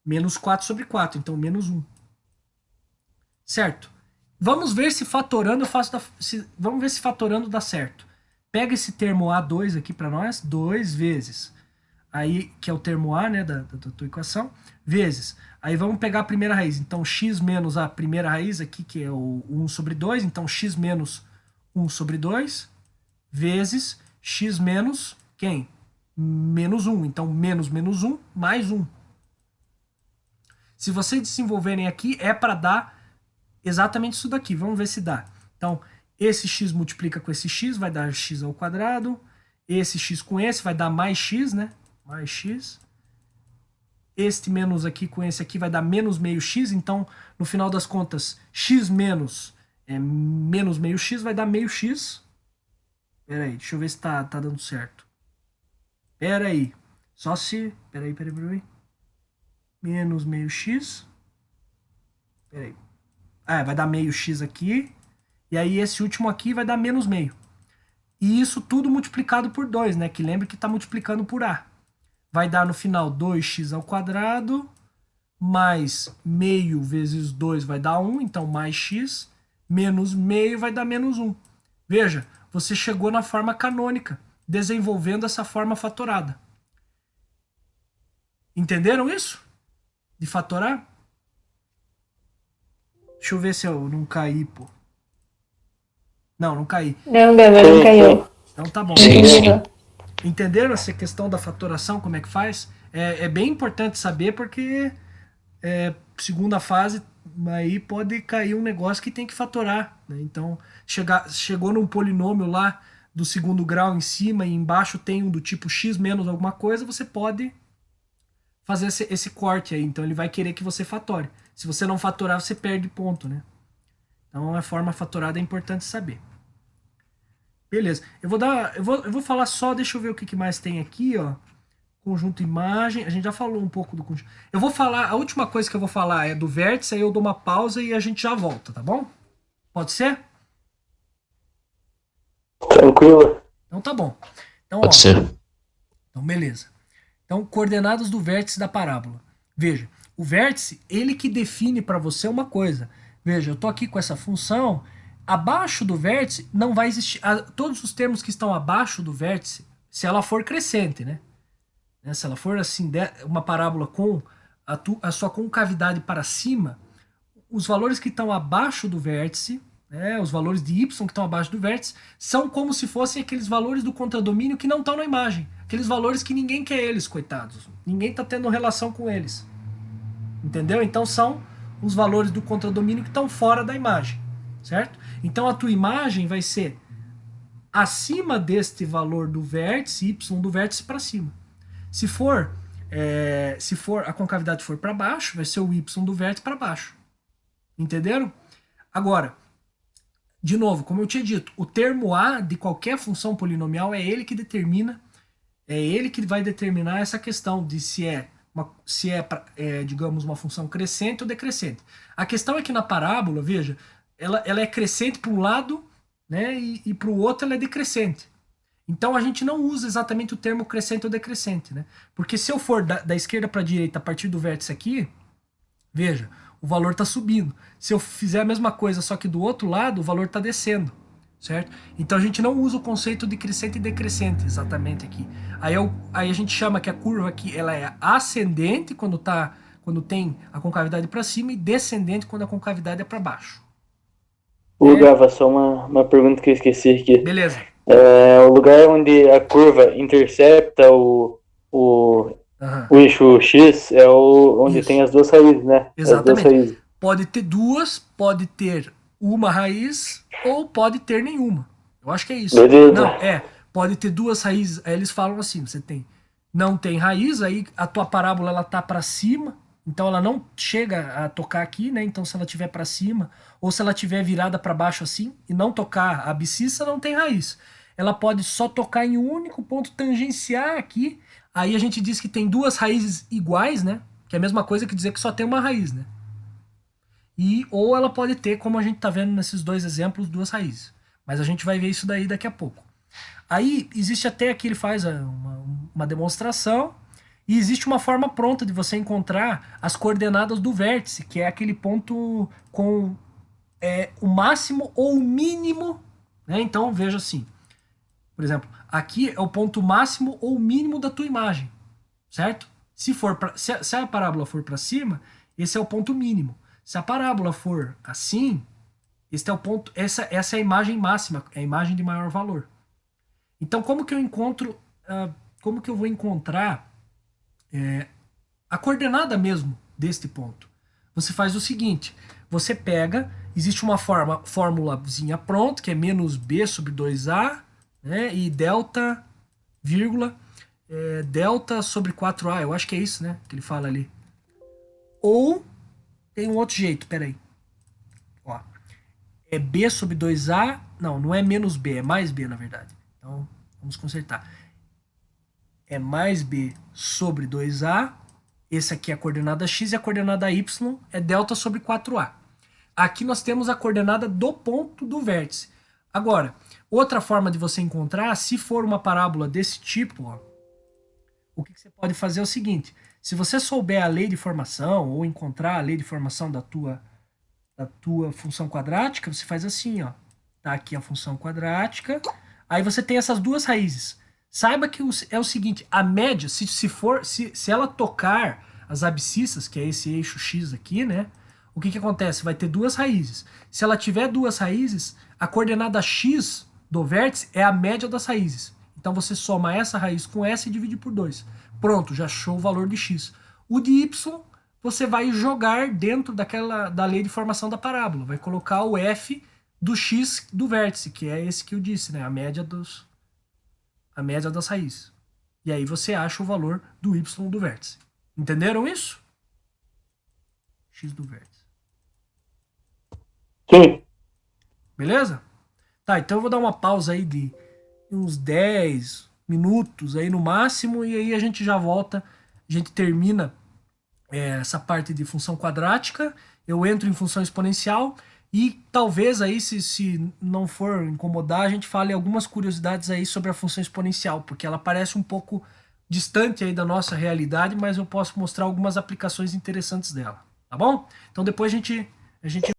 menos 4 sobre 4, então menos 1. Certo? Vamos ver se fatorando vamos ver se fatorando dá certo. Pega esse termo A2 aqui para nós, 2 vezes. Aí, que é o termo A, né, da tua equação, vezes. Aí vamos pegar a primeira raiz. Então, x menos a primeira raiz aqui, que é o 1 sobre 2. Então, x menos 1 sobre 2, vezes x menos quem? Menos 1. Então, menos 1, mais 1. Se vocês desenvolverem aqui, é para dar exatamente isso daqui. Vamos ver se dá. Então, esse x multiplica com esse x, vai dar x ao quadrado. Esse x com esse vai dar mais x, né? Mais x. Este menos aqui com esse aqui vai dar menos meio x. Então, no final das contas, x menos menos meio x vai dar meio x. Pera aí, deixa eu ver se tá dando certo. Pera aí. Só se... Pera aí. Menos meio x. Pera aí. Vai dar meio x aqui. E aí esse último aqui vai dar menos meio. E isso tudo multiplicado por 2, né? Que lembre que está multiplicando por A. Vai dar no final 2x ao quadrado, mais meio vezes 2 vai dar 1, então mais x, menos meio vai dar menos 1. Veja, você chegou na forma canônica, desenvolvendo essa forma fatorada. Entenderam isso? De fatorar? Deixa eu ver se eu não caí, pô. Não caí. Não, Gava, não caiu. Então tá bom. Sim, sim. Entenderam essa questão da fatoração, como é que faz? É bem importante saber porque segunda fase aí pode cair um negócio que tem que fatorar, né? Então chegou num polinômio lá do segundo grau em cima e embaixo tem um do tipo x menos alguma coisa, você pode fazer esse corte aí. Então ele vai querer que você fatore. Se você não fatorar, você perde ponto, né? Então a forma fatorada é importante saber. Beleza. Eu vou falar só, deixa eu ver o que mais tem aqui, ó. Conjunto imagem, a gente já falou um pouco do conjunto. Eu vou falar, a última coisa que eu vou falar é do vértice, aí eu dou uma pausa e a gente já volta, tá bom? Pode ser? Tranquilo. Então tá bom. Então, Pode ser. Então beleza. Então, coordenadas do vértice da parábola. Veja, o vértice, ele que define para você uma coisa. Veja, eu tô aqui com essa função, abaixo do vértice não vai existir, todos os termos que estão abaixo do vértice, se ela for crescente, né? Se ela for assim, uma parábola com a sua concavidade para cima, os valores que estão abaixo do vértice, né, os valores de y que estão abaixo do vértice, são como se fossem aqueles valores do contradomínio que não estão na imagem. Aqueles valores que ninguém quer eles, coitados. Ninguém está tendo relação com eles. Entendeu? Então são os valores do contradomínio que estão fora da imagem. Certo? Então a tua imagem vai ser acima deste valor do vértice, y do vértice para cima. Se for a concavidade for para baixo, vai ser o y do vértice para baixo. Entenderam? Agora, de novo, como eu tinha dito, o termo a de qualquer função polinomial é ele que determina, é ele que vai determinar essa questão de se é, digamos, uma função crescente ou decrescente. A questão é que na parábola, veja, ela é crescente para um lado, né, e para o outro ela é decrescente. Então a gente não usa exatamente o termo crescente ou decrescente, né? Porque se eu for da esquerda para a direita a partir do vértice aqui, veja, o valor está subindo. Se eu fizer a mesma coisa, só que do outro lado, o valor está descendo, certo? Então a gente não usa o conceito de crescente e decrescente exatamente aqui. Aí a gente chama que a curva aqui ela é ascendente quando tem a concavidade para cima e descendente quando a concavidade é para baixo. Gava, só uma pergunta que eu esqueci aqui. Beleza. O lugar onde a curva intercepta o eixo X é onde Isso. tem as duas raízes, né? Exatamente. As duas raízes. Pode ter duas, pode ter uma raiz ou pode ter nenhuma. Eu acho que é isso. Beleza. Não, pode ter duas raízes. Aí eles falam assim, não tem raiz, aí a tua parábola ela tá para cima, então ela não chega a tocar aqui, né? Então se ela tiver para cima ou se ela tiver virada para baixo assim e não tocar a abscissa, não tem raiz. Ela pode só tocar em um único ponto, tangenciar aqui. Aí a gente diz que tem duas raízes iguais, né? Que é a mesma coisa que dizer que só tem uma raiz, né? Ou ela pode ter, como a gente tá vendo nesses dois exemplos, duas raízes. Mas a gente vai ver isso daí daqui a pouco. Aí existe até aqui, ele faz uma demonstração e existe uma forma pronta de você encontrar as coordenadas do vértice, que é aquele ponto com o máximo ou o mínimo, né? Então veja assim, por exemplo, aqui é o ponto máximo ou mínimo da tua imagem, certo? Se a parábola for para cima, esse é o ponto mínimo. Se a parábola for assim, esse é o ponto, essa é a imagem máxima, é a imagem de maior valor. Então, como que eu vou encontrar a coordenada mesmo deste ponto? Você faz o seguinte, você pega, existe uma fórmulazinha pronta, que é menos b sobre 2a, né, e delta, vírgula, delta sobre 4a, eu acho que é isso, né, que ele fala ali. Ou tem um outro jeito, peraí. Ó, é b sobre 2a, não é menos b, é mais b na verdade. Então, vamos consertar. É mais b sobre 2a, esse aqui é a coordenada x e a coordenada y é delta sobre 4a. Aqui nós temos a coordenada do ponto do vértice. Agora, outra forma de você encontrar, se for uma parábola desse tipo, ó, o que você pode fazer é o seguinte, se você souber a lei de formação ou encontrar a lei de formação da tua função quadrática, você faz assim, ó. Tá aqui a função quadrática, aí você tem essas duas raízes. Saiba que é o seguinte, a média, se ela tocar as abscissas, que é esse eixo X aqui, né? O que acontece? Vai ter duas raízes. Se ela tiver duas raízes, a coordenada X do vértice é a média das raízes. Então você soma essa raiz com essa e divide por 2. Pronto, já achou o valor de X. O de Y, você vai jogar dentro da lei de formação da parábola. Vai colocar o F do X do vértice, que é esse que eu disse, né? A média dos a média das raízes. E aí você acha o valor do y do vértice. Entenderam isso? X do vértice. Sim. Beleza? Tá, então eu vou dar uma pausa aí de uns 10 minutos aí no máximo, e aí a gente já volta, a gente termina essa parte de função quadrática, eu entro em função exponencial e talvez aí, se não for incomodar, a gente fale algumas curiosidades aí sobre a função exponencial, porque ela parece um pouco distante aí da nossa realidade, mas eu posso mostrar algumas aplicações interessantes dela, tá bom? Então depois a gente